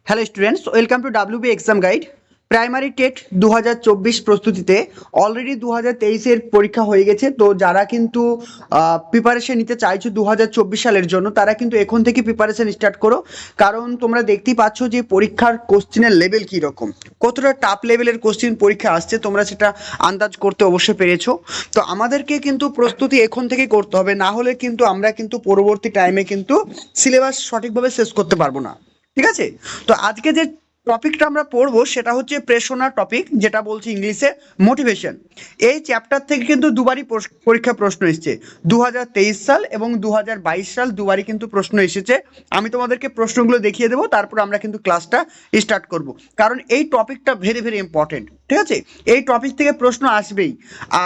Hello students, welcome to WB exam guide. Primary TET 2024 প্রস্তুতিতে already 2023-এর পরীক্ষা হয়ে গেছে। তো যারা কিন্তু প্রিপারেশন নিতে চাইছো 2024 সালের জন্য, তারা কিন্তু এখন থেকে প্রিপারেশন স্টার্ট করো। কারণ তোমরা দেখতেই পাচ্ছ যে পরীক্ষার কোশ্চেনের লেভেল কীরকম, কতটা টাফ লেভেলের কোশ্চেন পরীক্ষা আসছে, তোমরা সেটা আন্দাজ করতে অবশ্যই পেরেছো। তো আমাদেরকে কিন্তু প্রস্তুতি এখন থেকেই করতে হবে, না হলে কিন্তু আমরা কিন্তু পরবর্তী টাইমে কিন্তু সিলেবাস সঠিকভাবে শেষ করতে পারবো না। ঠিক আছে। তো আজকে যে টপিকটা আমরা পড়বো সেটা হচ্ছে প্রেরণা টপিক, যেটা বলছি ইংলিশে মোটিভেশন। এই চ্যাপ্টার থেকে কিন্তু দুবারই পরীক্ষা প্রশ্ন এসেছে, 2023 সাল এবং 2022 সাল দুবারই কিন্তু প্রশ্ন এসেছে। আমি তোমাদেরকে প্রশ্নগুলো দেখিয়ে দেবো, তারপর আমরা কিন্তু ক্লাসটা স্টার্ট করব। কারণ এই টপিকটা ভেরি ভেরি ইম্পর্টেন্ট। ঠিক আছে, এই টপিক থেকে প্রশ্ন আসবেই।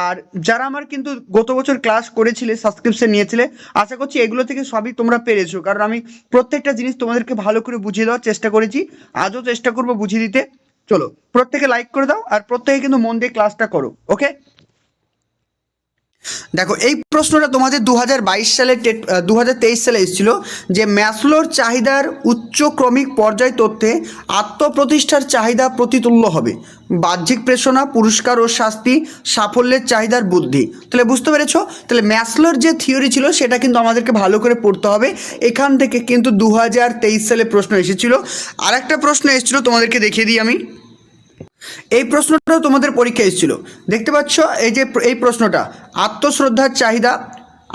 আর যারা আমার কিন্তু গত বছর ক্লাস করেছিলে, সাবস্ক্রিপশন নিয়েছিলে, আশা করছি এগুলো থেকে সবই তোমরা পেরেছো। কারণ আমি প্রত্যেকটা জিনিস তোমাদেরকে ভালো করে বুঝিয়ে দেওয়ার চেষ্টা করেছি, আজও চেষ্টা করবো বুঝিয়ে দিতে। চলো, প্রত্যেকে লাইক করে দাও আর প্রত্যেকে কিন্তু মন দিয়ে ক্লাসটা করো। ওকে, দেখো এই প্রশ্নটা তোমাদের 2022 সালে 2023 সালে এসেছিল, যে ম্যাসলোর চাহিদার উচ্চ ক্রমিক পর্যায় তথ্যে আত্মপ্রতিষ্ঠার চাহিদা প্রতিতুল্য হবে। বাহ্যিক প্রেরণা, পুরস্কার ও শাস্তি, সাফল্যের চাহিদার বুদ্ধি। তাহলে বুঝতে পেরেছো? তাহলে ম্যাসলোর যে থিওরি ছিল সেটা কিন্তু আমাদেরকে ভালো করে পড়তে হবে। এখান থেকে কিন্তু 2023 সালে প্রশ্ন এসেছিল। আর একটা প্রশ্ন এসেছিল, তোমাদেরকে দেখিয়ে দিই আমি। এই প্রশ্নটাও তোমাদের পরীক্ষা এসেছিল, দেখতে পাচ্ছ এই যে এই প্রশ্নটা, আত্মশ্রদ্ধার চাহিদা,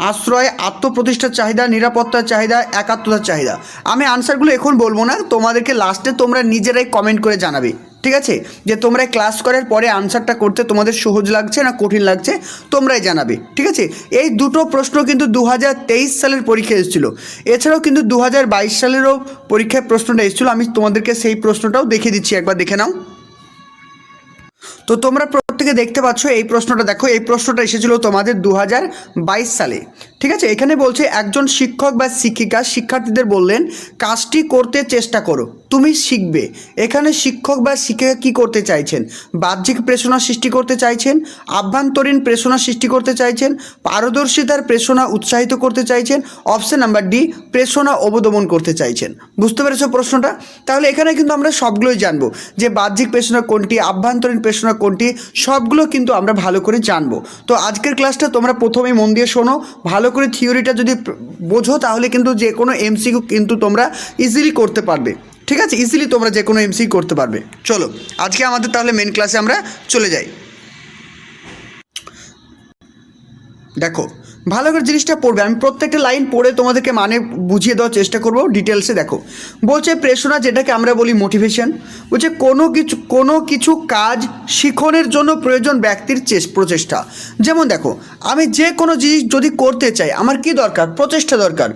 আশ্রয়, আত্মপ্রতিষ্ঠার চাহিদা, নিরাপত্তার চাহিদা, একাত্মতার চাহিদা। আমি আনসারগুলো এখন বলবো না, তোমাদেরকে লাস্টে তোমরা নিজেরাই কমেন্ট করে জানাবে। ঠিক আছে, যে তোমরা ক্লাস করার পরে আনসারটা করতে তোমাদের সহজ লাগছে না কঠিন লাগছে, তোমরাই জানাবে। ঠিক আছে, এই দুটো প্রশ্ন কিন্তু 2023 সালের পরীক্ষা এসেছিলো। এছাড়াও কিন্তু 2022 সালেরও পরীক্ষায় প্রশ্নটা এসেছিলো। আমি তোমাদেরকে সেই প্রশ্নটাও দেখিয়ে দিচ্ছি, একবার দেখে নাও। তো তোমরা প্রত্যেকে দেখতে পাচ্ছ এই প্রশ্নটা, দেখো এই প্রশ্নটা এসেছিল তোমাদের 2022 সালে। ঠিক আছে, এখানে বলছে একজন শিক্ষক বা শিক্ষিকা শিক্ষার্থীদের বললেন, কাজটি করতে চেষ্টা করো, তুমি শিখবে। এখানে শিক্ষক বা শিক্ষিকা কি করতে চাইছেন? বাহ্যিক প্রেরণা সৃষ্টি করতে চাইছেন, আভ্যন্তরীণ প্রেরণা সৃষ্টি করতে চাইছেন, পারদর্শিতার প্রেরণা উৎসাহিত করতে চাইছেন, অপশন নাম্বার ডি, প্রেরণা অবদমন করতে চাইছেন। বুঝতে পেরেছো প্রশ্নটা? তাহলে এখানে কিন্তু আমরা সবগুলোই জানবো, যে বাহ্যিক প্রেরণা কোনটি, আভ্যন্তরীণ প্রেরণা কোনটি, সবগুলো কিন্তু আমরা ভালো করে জানবো। তো আজকের ক্লাসটা তোমরা প্রথমেই মন দিয়ে শোনো, ভালো করে থিওরিটা যদি বোঝো তাহলে কিন্তু যে কোনো এমসিকিউ কিন্তু তোমরা ইজিলি করতে পারবে। ঠিক আছে, ইজিলি তোমরা যে কোনো এমসিকিউ করতে পারবে। চলো আজকে আমাদের তাহলে মেন ক্লাসে আমরা চলে যাই। দেখো ভালো করে জিনিসটা পড়বে, আমি প্রত্যেকটা লাইন পড়ে তোমাদেরকে মানে বুঝিয়ে দেওয়ার চেষ্টা করবো ডিটেলসে। দেখো বলছে প্রেরণা, যেটাকে আমরা বলি মোটিভেশন, বলছে কোনো কিছু কাজ শিখনের জন্য প্রয়োজন ব্যক্তির প্রচেষ্টা। যেমন দেখো, আমি যে কোনো জিনিস যদি করতে চাই, আমার কি দরকার? প্রচেষ্টা দরকার।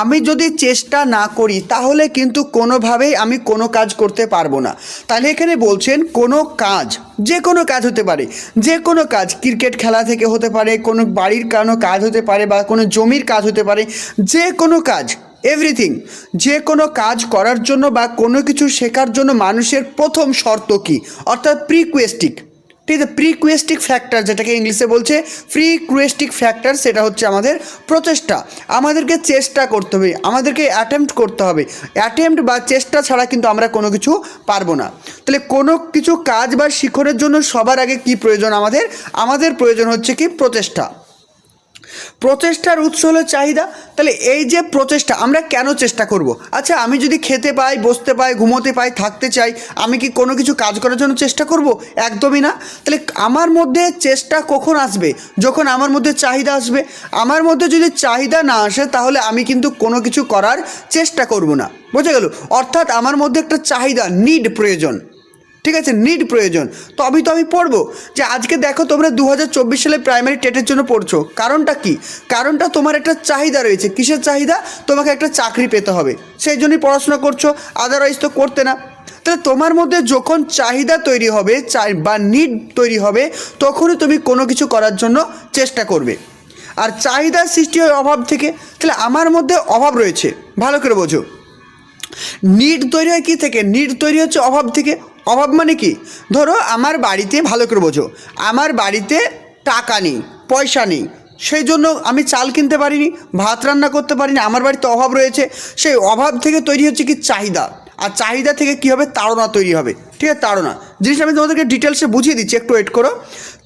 আমি যদি চেষ্টা না করি তাহলে কিন্তু কোনোভাবেই আমি কোনো কাজ করতে পারবো না। তাহলে এখানে বলছেন কোনো কাজ, যে কোনো কাজ হতে পারে, যে কোনো কাজ, ক্রিকেট খেলা থেকে হতে পারে, কোনো বাড়ির কোনো কাজ হতে পারে, বা কোনো জমির কাজ হতে পারে, যে কোনো কাজ, এভরিথিং। যে কোনো কাজ করার জন্য বা কোনো কিছু শেখার জন্য মানুষের প্রথম শর্ত কী? অর্থাৎ প্রিকুয়েস্টিক। ঠিক আছে, প্রিকুয়েস্টিক ফ্যাক্টর, যেটাকে ইংলিশে বলছে প্রিকুয়েস্টিক ফ্যাক্টর, সেটা হচ্ছে আমাদের প্রচেষ্টা। আমাদেরকে চেষ্টা করতে হবে, আমাদেরকে অ্যাটেম্প্ট করতে হবে। অ্যাটেম্প্ট বা চেষ্টা ছাড়া কিন্তু আমরা কোনো কিছু পারবো না। তাহলে কোনো কিছু কাজ বা শিখনের জন্য সবার আগে কি প্রয়োজন? আমাদের প্রয়োজন হচ্ছে কি? প্রচেষ্টা। প্রচেষ্টার উৎস হলো চাহিদা। তাহলে এই যে প্রচেষ্টা, আমরা কেন চেষ্টা করব? আচ্ছা, আমি যদি খেতে পাই, বসতে পাই, ঘুমোতে পাই, থাকতে চাই, আমি কি কোনো কিছু কাজ করার জন্য চেষ্টা করব? একদমই না। তাহলে আমার মধ্যে চেষ্টা কখন আসবে? যখন আমার মধ্যে চাহিদা আসবে। আমার মধ্যে যদি চাহিদা না আসে তাহলে আমি কিন্তু কোনো কিছু করার চেষ্টা করব না। বোঝা গেল? অর্থাৎ আমার মধ্যে একটা চাহিদা, নিড প্রয়োজন। ঠিক আছে, নিড প্রয়োজন, তবেই তো আমি পড়বো। যে আজকে দেখো তোমরা 2024 সালে প্রাইমারি টেটের জন্য পড়ছো, কারণটা কি? কারণটা তোমার একটা চাহিদা রয়েছে। কিসের চাহিদা? তোমাকে একটা চাকরি পেতে হবে, সেই জন্যই পড়াশোনা করছো, আদারওয়াইজ তো করতে না। তাহলে তোমার মধ্যে যখন চাহিদা তৈরি হবে বা নিড তৈরি হবে, তখনই তুমি কোনো কিছু করার জন্য চেষ্টা করবে। আর চাহিদার সৃষ্টি হয় অভাব থেকে। তাহলে আমার মধ্যে অভাব রয়েছে, ভালো করে বোঝো। নিড তৈরি হয় কী থেকে? নিড তৈরি হচ্ছে অভাব থেকে। অভাব মানে কি? ধরো আমার বাড়িতে, ভালো করে বোঝো, আমার বাড়িতে টাকা নেই, পয়সা নেই, সেই জন্য আমি চাল কিনতে পারিনি, ভাত রান্না করতে পারিনি, আমার বাড়িতে অভাব রয়েছে। সেই অভাব থেকে তৈরি হচ্ছে কি? চাহিদা। আর চাহিদা থেকে কী হবে, তাড়না তৈরি হবে। ঠিক আছে, তাড়না জিনিসটা আমি তোমাদেরকে ডিটেলসে বুঝিয়ে দিচ্ছি, একটু ওয়েট করো।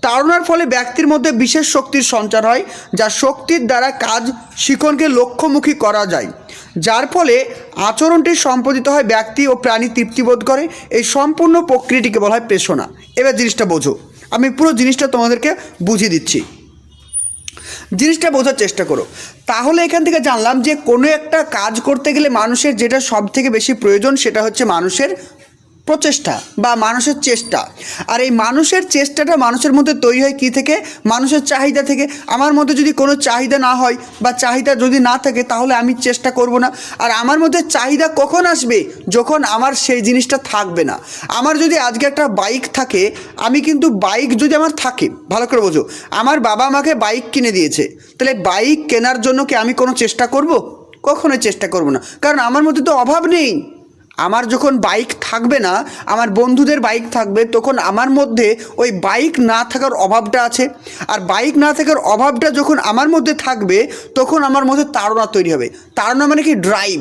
তাড়নার ফলে ব্যক্তির মধ্যে বিশেষ শক্তির সঞ্চার হয়, যা শক্তির দ্বারা কাজ শিখনকে লক্ষ্যমুখী করা যায়, যার ফলে আচরণটি সম্পাদিত হয়, ব্যক্তি ও প্রাণী তৃপ্তিবোধ করে। এই সম্পূর্ণ প্রক্রিয়াটিকে বলা হয় প্রেষণা। এবার জিনিসটা বোঝো, আমি পুরো জিনিসটা তোমাদেরকে বুঝিয়ে দিচ্ছি, জিনিসটা বোঝার চেষ্টা করো। তাহলে এখান থেকে জানলাম যে কোনো একটা কাজ করতে গেলে মানুষের যেটা সব থেকে বেশি প্রয়োজন সেটা হচ্ছে মানুষের প্রচেষ্টা বা মানুষের চেষ্টা। আর এই মানুষের চেষ্টাটা মানুষের মধ্যে তৈরি হয় কী থেকে, মানুষের চাহিদা থেকে। আমার মধ্যে যদি কোনো চাহিদা না হয় বা চাহিদা যদি না থাকে তাহলে আমি চেষ্টা করব না। আর আমার মধ্যে চাহিদা কখন আসবে, যখন আমার সেই জিনিসটা থাকবে না। আমার যদি আজকে একটা বাইক থাকে, আমি কিন্তু বাইক যদি আমার থাকে, ভালো করে বোঝো, আমার বাবা আমাকে বাইক কিনে দিয়েছে, তাহলে বাইক কেনার জন্য কি আমি কোনো চেষ্টা করব? কখনোই চেষ্টা করব না, কারণ আমার মধ্যে তো অভাব নেই। আমার যখন বাইক থাকবে না, আমার বন্ধুদের বাইক থাকবে, তখন আমার মধ্যে ওই বাইক না থাকার অভাবটা আছে। আর বাইক না থাকার অভাবটা যখন আমার মধ্যে থাকবে, তখন আমার মধ্যে তাড়না তৈরি হবে। তাড়না মানে কি, ড্রাইভ।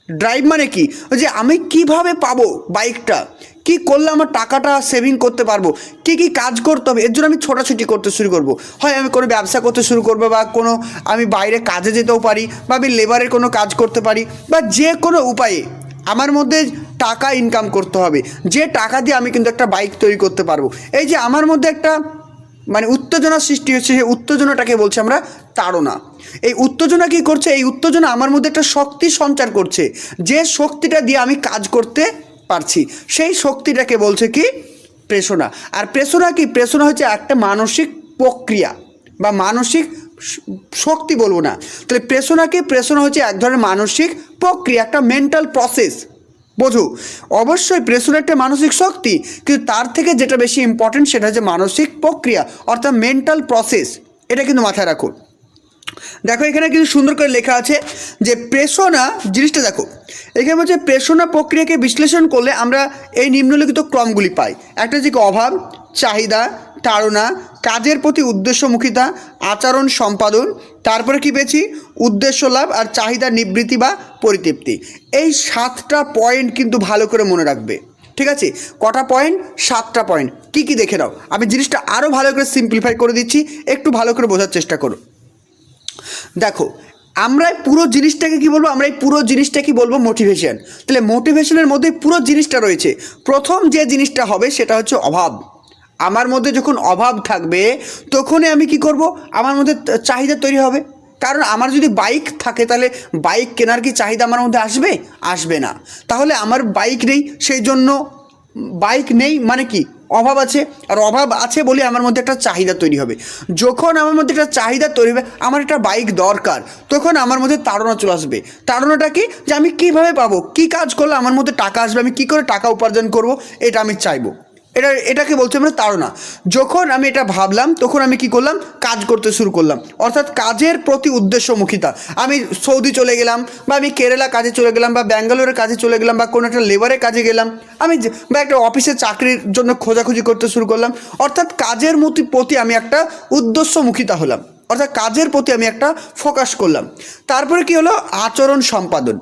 ড্রাইভ মানে কি, যে আমি কিভাবে পাবো বাইকটা, কি করলে আমার টাকাটা সেভিং করতে পারবো, কী কী কাজ করতে হবে, এর জন্য আমি ছোটাছুটি করতে শুরু করব। হয় আমি কোনো ব্যবসা করতে শুরু করবো, বা কোনো আমি বাইরে কাজে যেতেও পারি, বা আমি লেবারের কোনো কাজ করতে পারি, বা যে কোনো উপায়ে আমার মধ্যে টাকা ইনকাম করতে হবে, যে টাকা দিয়ে আমি কিন্তু একটা বাইক তৈরি করতে পারবো। এই যে আমার মধ্যে একটা মানে উত্তেজনা সৃষ্টি হচ্ছে, সেই উত্তেজনাটাকে বলছি আমরা তাড়না। এই উত্তেজনা কী করছে, এই উত্তেজনা আমার মধ্যে একটা শক্তি সঞ্চার করছে, যে শক্তিটা দিয়ে আমি কাজ করতে পারছি, সেই শক্তিটাকে বলছে কি, প্রেষণা। আর প্রেষণা কি, প্রেষণা হচ্ছে একটা মানসিক প্রক্রিয়া বা মানসিক শক্তি, বলবো না। তাহলে প্রেষণা কি, প্রেষণা হচ্ছে এক ধরনের মানসিক প্রক্রিয়া, একটা মেন্টাল প্রসেস। বোঝো, অবশ্যই প্রেষণা একটা মানসিক শক্তি, কিন্তু তার থেকে যেটা বেশি ইম্পর্টেন্ট সেটা হচ্ছে মানসিক প্রক্রিয়া, অর্থাৎ মেন্টাল প্রসেস। এটা কিন্তু মাথায় রাখো। দেখো এখানে কিন্তু সুন্দর করে লেখা আছে যে প্রেষণা জিনিসটা, দেখো এখানে বলছে প্রেষণা প্রক্রিয়াকে বিশ্লেষণ করলে আমরা এই নিম্নলিখিত ক্রমগুলি পাই। একটা হচ্ছে অভাব, চাহিদা, তাড়না, কাজের প্রতি উদ্দেশ্যমুখিতা, আচরণ সম্পাদন, তারপরে কি পেয়েছি, উদ্দেশ্য লাভ, আর চাহিদা নিবৃত্তি বা পরিতৃপ্তি। এই 7টা পয়েন্ট কিন্তু ভালো করে মনে রাখবে। ঠিক আছে, কটা পয়েন্ট, 7টা পয়েন্ট। কী কী দেখে নাও, আমি জিনিসটা আরও ভালো করে সিম্পলিফাই করে দিচ্ছি, একটু ভালো করে বোঝার চেষ্টা করো। দেখো আমরা পুরো জিনিসটাকে কি বলবো, আমরা এই পুরো জিনিসটা কি বলবো, মোটিভেশন। তাহলে মোটিভেশনের মধ্যে পুরো জিনিসটা রয়েছে। প্রথম যে জিনিসটা হবে সেটা হচ্ছে অভাব। আমার মধ্যে যখন অভাব থাকবে তখনই আমি কি করব, আমার মধ্যে চাহিদা তৈরি হবে। কারণ আমার যদি বাইক থাকে তাহলে বাইক কেনার কি চাহিদা আমার মধ্যে আসবে? আসবে না। তাহলে আমার বাইক নেই, সেই জন্য বাইক নেই মানে কি, অভাব আছে। আর অভাব আছে বলে আমার মধ্যে একটা চাহিদা তৈরি হবে। যখন আমার মধ্যে একটা চাহিদা তৈরি হবে, আমার একটা বাইক দরকার, তখন আমার মধ্যে তাড়না চলে আসবে। তাড়নাটা কি, যে আমি কীভাবে পাবো, কী কাজ করলে আমার মধ্যে টাকা আসবে, আমি কী করে টাকা উপার্জন করব, এটা আমি চাইবো। এটাকে বলছে আমরা তাড়না। যখন আমি এটা ভাবলাম তখন আমি কি করলাম, কাজ করতে শুরু করলাম, অর্থাৎ কাজের প্রতি উদ্দেশ্যমুখিতা। আমি সৌদি চলে গেলাম, বা আমি কেরালা কাজে চলে গেলাম, বা ব্যাঙ্গালোরের কাজে চলে গেলাম, বা কোনো একটা লেবারের কাজে গেলাম, বা একটা অফিসে চাকরির জন্য খোঁজাখুঁজি করতে শুরু করলাম। অর্থাৎ কাজের প্রতি আমি একটা উদ্দেশ্যমুখিতা হলাম, অর্থাৎ কাজের প্রতি আমি একটা ফোকাস করলাম। তারপরে কি হলো, আচরণ সম্পাদন।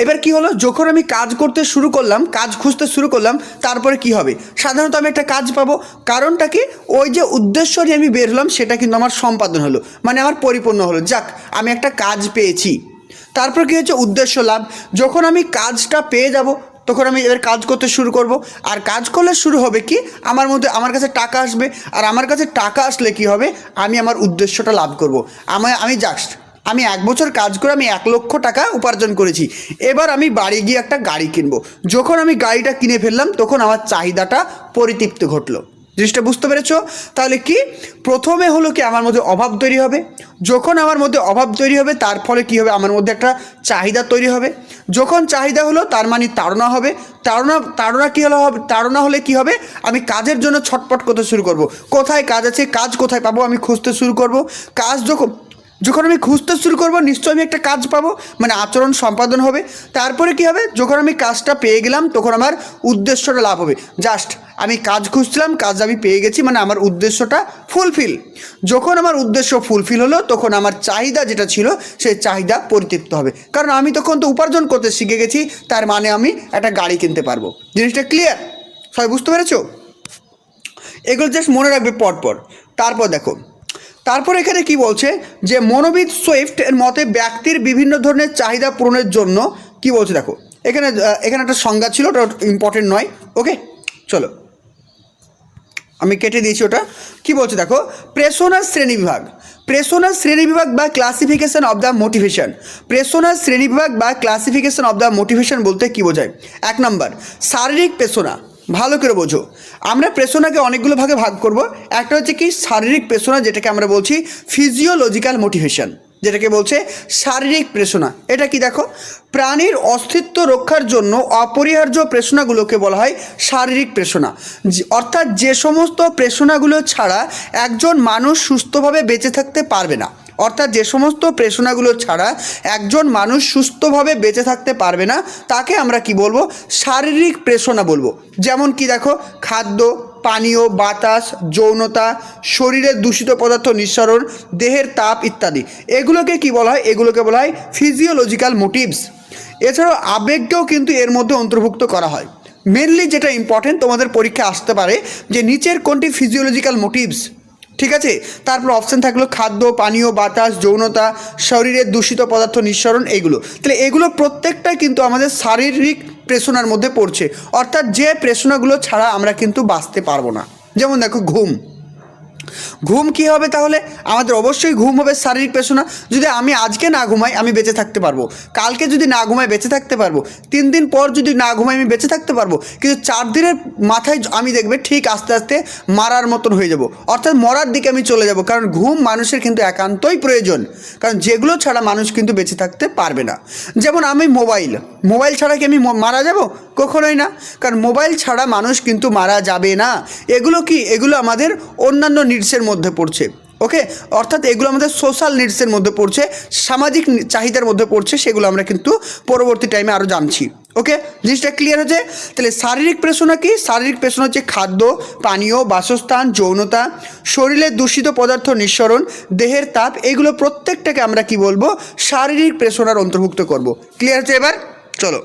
এবার কি হলো, যখন আমি কাজ করতে শুরু করলাম, কাজ খুঁজতে শুরু করলাম, তারপরে কি হবে, সাধারণত আমি একটা কাজ পাবো। কারণটা কি, ওই যে উদ্দেশ্য নিয়ে আমি বের হলাম সেটা কিন্তু আমার সম্পাদন হলো, মানে আমার পরিপূর্ণ হলো, যাক আমি একটা কাজ পেয়েছি। তারপর কি হচ্ছে, উদ্দেশ্য লাভ। যখন আমি কাজটা পেয়ে যাব তখন আমি এবার কাজ করতে শুরু করব। আর কাজ করলে শুরু হবে কি, আমার কাছে টাকা আসবে। আর আমার কাছে টাকা আসলে কি হবে, আমি আমার উদ্দেশ্যটা লাভ করব। আমি 1 বছর কাজ করে আমি 1 লক্ষ টাকা উপার্জন করেছি। এবার আমি বাড়ি গিয়ে একটা গাড়ি কিনবো। যখন আমি গাড়িটা কিনে ফেললাম তখন আমার চাহিদাটা পরিতৃপ্তি ঘটলো। জিনিসটা বুঝতে পেরেছো? তাহলে কি, প্রথমে হলো কি, আমার মধ্যে অভাব তৈরি হবে। যখন আমার মধ্যে অভাব তৈরি হবে তার ফলে কি হবে, আমার মধ্যে একটা চাহিদা তৈরি হবে। যখন চাহিদা হলো তার মানে তাড়না হবে। তাড়না কি হলো, তাড়না হলে কি হবে, আমি কাজের জন্য ছটপট করতে শুরু করব। কোথায় কাজ আছে, কাজ কোথায় পাবো, আমি খুঁজতে শুরু করব। কাজ যখন যখন আমি খুঁজতে শুরু করব নিশ্চয়ই আমি একটা কাজ পাবো, মানে আচরণ সম্পাদন হবে। তারপরে কি হবে, যখন আমি কাজটা পেয়ে গেলাম তখন আমার উদ্দেশ্যটা লাভ হবে। জাস্ট আমি কাজ খুঁজছিলাম, কাজ আমি পেয়ে গেছি, মানে আমার উদ্দেশ্যটা ফুলফিল। যখন আমার উদ্দেশ্য ফুলফিল হলো তখন আমার চাহিদা যেটা ছিল সেই চাহিদা পরিতৃপ্ত হবে, কারণ আমি তখন তো উপার্জন করতে শিখে গেছি, তার মানে আমি একটা গাড়ি কিনতে পারবো। জিনিসটা ক্লিয়ার? সবাই বুঝতে পেরেছো? এগুলো জাস্ট মনে রাখবে পরপর। তারপর দেখো, তারপর এখানে কি বলছে যে মনোবিদ সুইফট এর মতে ব্যক্তির বিভিন্ন ধরনের চাহিদা পূরণের জন্য কি বলছে দেখো, এখানে এখানে একটা সংজ্ঞা ছিল, ওটা ইম্পর্টেন্ট নয়। ওকে, চলো আমি কেটে দিয়েছি ওটা। কি বলছে দেখো, প্রেষণার শ্রেণীবিভাগ। প্রেষণার শ্রেণীবিভাগ বা ক্লাসিফিকেশন অফ দ্য মোটিভেশন। প্রেষণার শ্রেণীবিভাগ বা ক্লাসিফিকেশন অফ দ্য মোটিভেশন বলতে কি বোঝায়? 1 নম্বর, শারীরিক প্রেষণা। ভালো করে বোঝো, আমরা প্রেষণাকে অনেকগুলো ভাগে ভাগ করব। একটা হচ্ছে কি শারীরিক প্রেষণা, যেটাকে আমরা বলছি ফিজিওলজিক্যাল মোটিভেশন, যেটাকে বলছে শারীরিক প্রেষণা। এটা কি দেখো, প্রাণীর অস্তিত্ব রক্ষার জন্য অপরিহার্য প্রেষণাগুলোকে বলা হয় শারীরিক প্রেষণা। অর্থাৎ যে সমস্ত প্রেষণাগুলো ছাড়া একজন মানুষ সুস্থভাবে বেঁচে থাকতে পারবে না, অর্থাৎ যে সমস্ত প্রেষণাগুলো ছাড়া একজন মানুষ সুস্থভাবে বেঁচে থাকতে পারবে না, তাকে আমরা কি বলবো? শারীরিক প্রেষণা বলবো। যেমন কি দেখো, খাদ্য, পানীয়, বাতাস, যৌনতা, শরীরের দূষিত পদার্থ নিঃসরণ, দেহের তাপ ইত্যাদি। এগুলোকে কি বলা হয়? এগুলোকে বলা হয় ফিজিওলজিক্যাল মোটিভস। এছাড়াও আবেগকেও কিন্তু এর মধ্যে অন্তর্ভুক্ত করা হয়। মেনলি যেটা ইম্পর্টেন্ট তোমাদের পরীক্ষা আসতে পারে যে নিচের কোনটি ফিজিওলজিক্যাল মোটিভস, ঠিক আছে? তারপর অপশান থাকলো খাদ্য, পানীয়, বাতাস, যৌনতা, শরীরের দূষিত পদার্থ নিঃসরণ, এইগুলো। তাহলে এগুলো প্রত্যেকটাই কিন্তু আমাদের শারীরিক প্রেষণার মধ্যে পড়ছে, অর্থাৎ যে প্রেষণাগুলো ছাড়া আমরা কিন্তু বাঁচতে পারবো না। যেমন দেখো ঘুম। ঘুম কি হবে তাহলে? আমাদের অবশ্যই ঘুম হবে শারীরিক প্রেষণা। যদি আমি আজকে না ঘুমাই আমি বেঁচে থাকতে পারবো, কালকে যদি না ঘুমাই বেঁচে থাকতে পারবো, 3 দিন পর যদি না ঘুমাই আমি বেঁচে থাকতে পারবো, কিন্তু 4 দিনের মাথায় আমি দেখবে ঠিক আস্তে আস্তে মারার মতন হয়ে যাব, অর্থাৎ মরার দিকে আমি চলে যাব। কারণ ঘুম মানুষের কিন্তু একান্তই প্রয়োজন, কারণ যেগুলো ছাড়া মানুষ কিন্তু বেঁচে থাকতে পারবে না। যেমন আমি মোবাইল ছাড়া কি আমি মারা যাব? কখনোই না, কারণ মোবাইল ছাড়া মানুষ কিন্তু মারা যাবে না। এগুলো কি? এগুলো আমাদের অন্যান্য নিডসের মধ্যে পড়ছে। ওকে, অর্থাৎ এগুলো আমাদের সোশ্যাল নিডসের মধ্যে পড়ছে, সামাজিক চাহিদার মধ্যে পড়ছে, সেগুলো আমরা কিন্তু পরবর্তী টাইমে আরও জানছি। ওকে, জিনিসটা ক্লিয়ার হচ্ছে? তাহলে শারীরিক প্রেষণা কি? শারীরিক প্রেষণা হচ্ছে খাদ্য, পানীয়, বাসস্থান, যৌনতা, শরীরের দূষিত পদার্থ নিঃসরণ, দেহের তাপ, এগুলো প্রত্যেকটাকে আমরা কি বলবো? শারীরিক প্রেষণার অন্তর্ভুক্ত করব। ক্লিয়ার হচ্ছে এবার? চলো,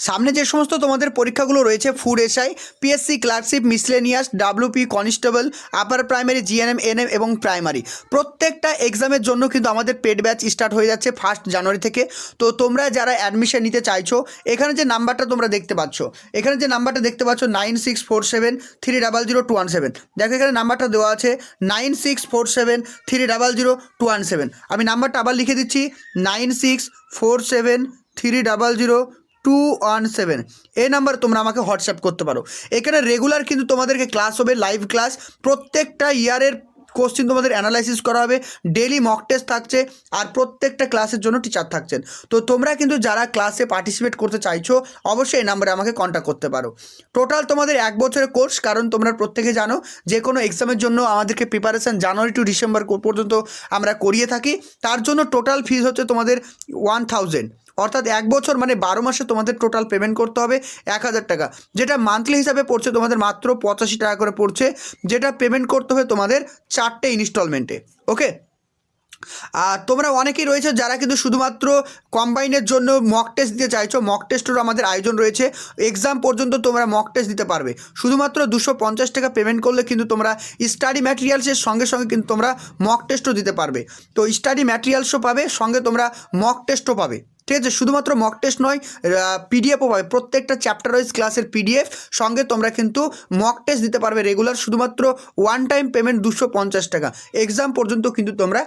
সামনে যে সমস্ত তোমাদের পরীক্ষাগুলো রয়েছে, food SI, PSC clerkship, miscellaneous, WP, constable, upper primary, GNM, NM এবং প্রাইমারি, প্রত্যেকটা এক্সামের জন্য কিন্তু আমাদের পেড ব্যাচ স্টার্ট হয়ে যাচ্ছে 1 জানুয়ারি থেকে। তো তোমরা যারা অ্যাডমিশন নিতে চাইছো, এখানে যে নাম্বারটা তোমরা দেখতে পাচ্ছ, এখানে যে নাম্বারটা দেখতে পাচ্ছ 9647300217, দেখো এখানে নাম্বারটা দেওয়া আছে 9647300217। আমি নাম্বারটা আবার লিখে দিচ্ছি, 9647300217। এই নাম্বার তোমরা আমাকে হোয়াটসঅ্যাপ করতে পারো। এখানে রেগুলার কিন্তু তোমাদেরকে ক্লাস হবে, লাইভ ক্লাস, প্রত্যেকটা ইয়ারের কোশ্চেন তোমাদের অ্যানালাইসিস করা হবে, ডেলি মক টেস্ট থাকছে, আর প্রত্যেকটা ক্লাসের জন্য টিচার থাকছেন। তো তোমরা কিন্তু যারা ক্লাসে পার্টিসিপেট করতে চাইছো অবশ্যই এই নাম্বারে আমাকে কন্ট্যাক্ট করতে পারো। টোটাল তোমাদের 1 বছরের কোর্স, কারণ তোমরা প্রত্যেকে জানো যে কোনো এক্সামের জন্য আমাদেরকে প্রিপারেশান জানুয়ারি টু ডিসেম্বর পর্যন্ত আমরা করিয়ে থাকি। তার জন্য টোটাল ফিজ হচ্ছে তোমাদের 1000, অর্থাৎ 1 বছর মানে 12 মাসে তোমাদের টোটাল পেমেন্ট করতে হবে 1000 টাকা, যেটা মান্থলি হিসাবে পড়ছে তোমাদের মাত্র 85 টাকা করে পড়ছে, যেটা পেমেন্ট করতে হবে তোমাদের 4টে ইনস্টলমেন্টে। ওকে, আর তোমরা অনেকেই রয়েছে যারা কিন্তু শুধুমাত্র কম্বাইনের জন্য মক টেস্ট দিতে চাইছো, মক টেস্টেরও আমাদের আয়োজন রয়েছে। এক্সাম পর্যন্ত তোমরা মক টেস্ট দিতে পারবে, শুধুমাত্র 250 টাকা পেমেন্ট করলে কিন্তু তোমরা স্টাডি ম্যাটেরিয়ালসের সঙ্গে সঙ্গে কিন্তু তোমরা মক টেস্টও দিতে পারবে। তো স্টাডি ম্যাটেরিয়ালসও পাবে, সঙ্গে তোমরা মক টেস্টও পাবে, ঠিক আছে? শুধুমাত্র মক টেস্ট নয়, পিডিএফও পাবে, প্রত্যেকটা চ্যাপ্টার ওয়াইজ ক্লাসের পিডিএফ, সঙ্গে তোমরা কিন্তু মক টেস্ট দিতে পারবে রেগুলার, শুধুমাত্র ওয়ান টাইম পেমেন্ট 250 টাকা। এক্সাম পর্যন্ত কিন্তু তোমরা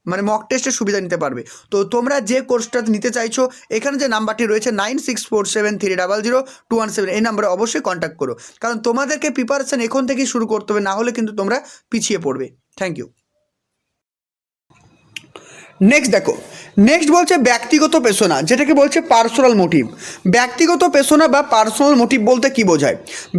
মানে মক টেস্টের সুবিধা নিতে পারবে। তো তোমরা যে কোর্সটা নিতে চাইছো, এখানে যে নাম্বারটি রয়েছে 9647300217, এই নাম্বারে অবশ্যই কন্ট্যাক্ট করো, কারণ তোমাদেরকে প্রিপারেশান এখন থেকেই শুরু করতে হবে, না হলে কিন্তু তোমরা পিছিয়ে পড়বে। Thank you. নেক্সট দেখো, নেক্সট বলছে ব্যক্তিগত পেশনা, যেটাকে বলছে পার্সোনাল মোটিভ। ব্যক্তিগত পেশনা বা পার্সোনাল মোটিভ বলতে কি বোঝায়?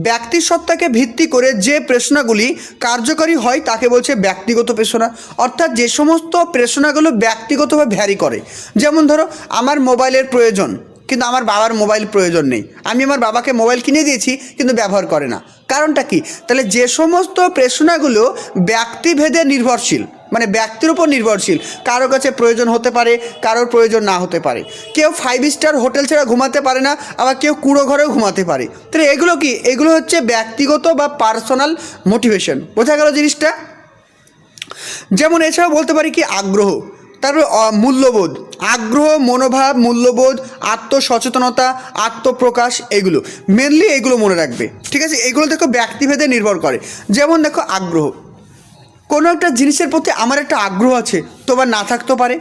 ব্যক্তির সত্তাকে ভিত্তি করে যে পেশনাগুলি কার্যকরী হয় তাকে বলছে ব্যক্তিগত পেশনা। অর্থাৎ যে সমস্ত পেশনাগুলো ব্যক্তিগতভাবে ভ্যারি করে, যেমন ধরো আমার মোবাইলের প্রয়োজন কিন্তু আমার বাবার মোবাইল প্রয়োজন নেই, আমি আমার বাবাকে মোবাইল কিনে দিয়েছি কিন্তু ব্যবহার করে না, কারণটা কি? তাহলে যে সমস্ত পেশনাগুলো ব্যক্তিভেদে নির্ভরশীল, মানে ব্যক্তির উপর নির্ভরশীল, কারো কাছে প্রয়োজন হতে পারে, কারোর প্রয়োজন না হতে পারে। কেউ 5 স্টার হোটেল ছাড়া ঘুমাতে পারে না, আবার কেউ কুঁড়ো ঘরেও ঘুমাতে পারে। তাহলে এগুলো কি? এগুলো হচ্ছে ব্যক্তিগত বা পার্সোনাল মোটিভেশন। বোঝা গেল জিনিসটা? যেমন এছাড়াও বলতে পারি কি আগ্রহ, তারপর মূল্যবোধ, আগ্রহ, মনোভাব, মূল্যবোধ, আত্মসচেতনতা, আত্মপ্রকাশ, এগুলো মেনলি এগুলো মনে রাখবে, ঠিক আছে? এগুলো দেখো ব্যক্তিভেদে নির্ভর করে। যেমন দেখো আগ্রহ, কোনো একটা জিনিসের প্রতি আমার একটা আগ্রহ আছে, তোমার না থাকতেও পারে।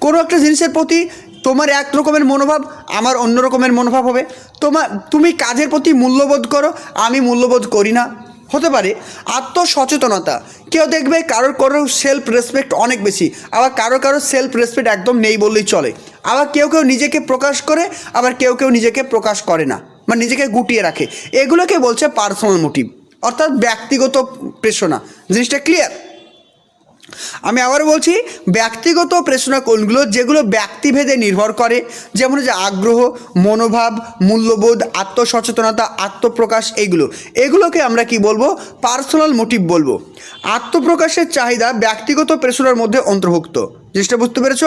কোনো একটা জিনিসের প্রতি তোমার এক রকমের মনোভাব, আমার অন্য রকমের মনোভাব হবে। তুমি কাজের প্রতি মূল্যবোধ করো, আমি মূল্যবোধ করি না, হতে পারে। আত্মসচেতনতা, কেউ দেখবে কারোর সেলফ রেসপেক্ট অনেক বেশি, আবার কারোর সেলফ রেসপেক্ট একদম নেই বললেই চলে। আবার কেউ নিজেকে প্রকাশ করে, আবার কেউ নিজেকে প্রকাশ করে না, মানে নিজেকে গুটিয়ে রাখে। এগুলোকে বলছে পার্সোনাল মোটিভ, অর্থাৎ ব্যক্তিগত প্রেরণা। জিনিসটা ক্লিয়ার? আমি আবার বলছি, ব্যক্তিগত প্রেরণা কোনগুলো? যেগুলো ব্যক্তিভেদে নির্ভর করে, যেমন যে আগ্রহ, মনোভাব, মূল্যবোধ, আত্মসচেতনতা, আত্মপ্রকাশ, এগুলোকে আমরা কি বলবো? পার্সোনাল মোটিভ বলবো। আত্মপ্রকাশের চাহিদা ব্যক্তিগত প্রেরণার মধ্যে অন্তর্ভুক্ত। জিনিসটা বুঝতে পেরেছ?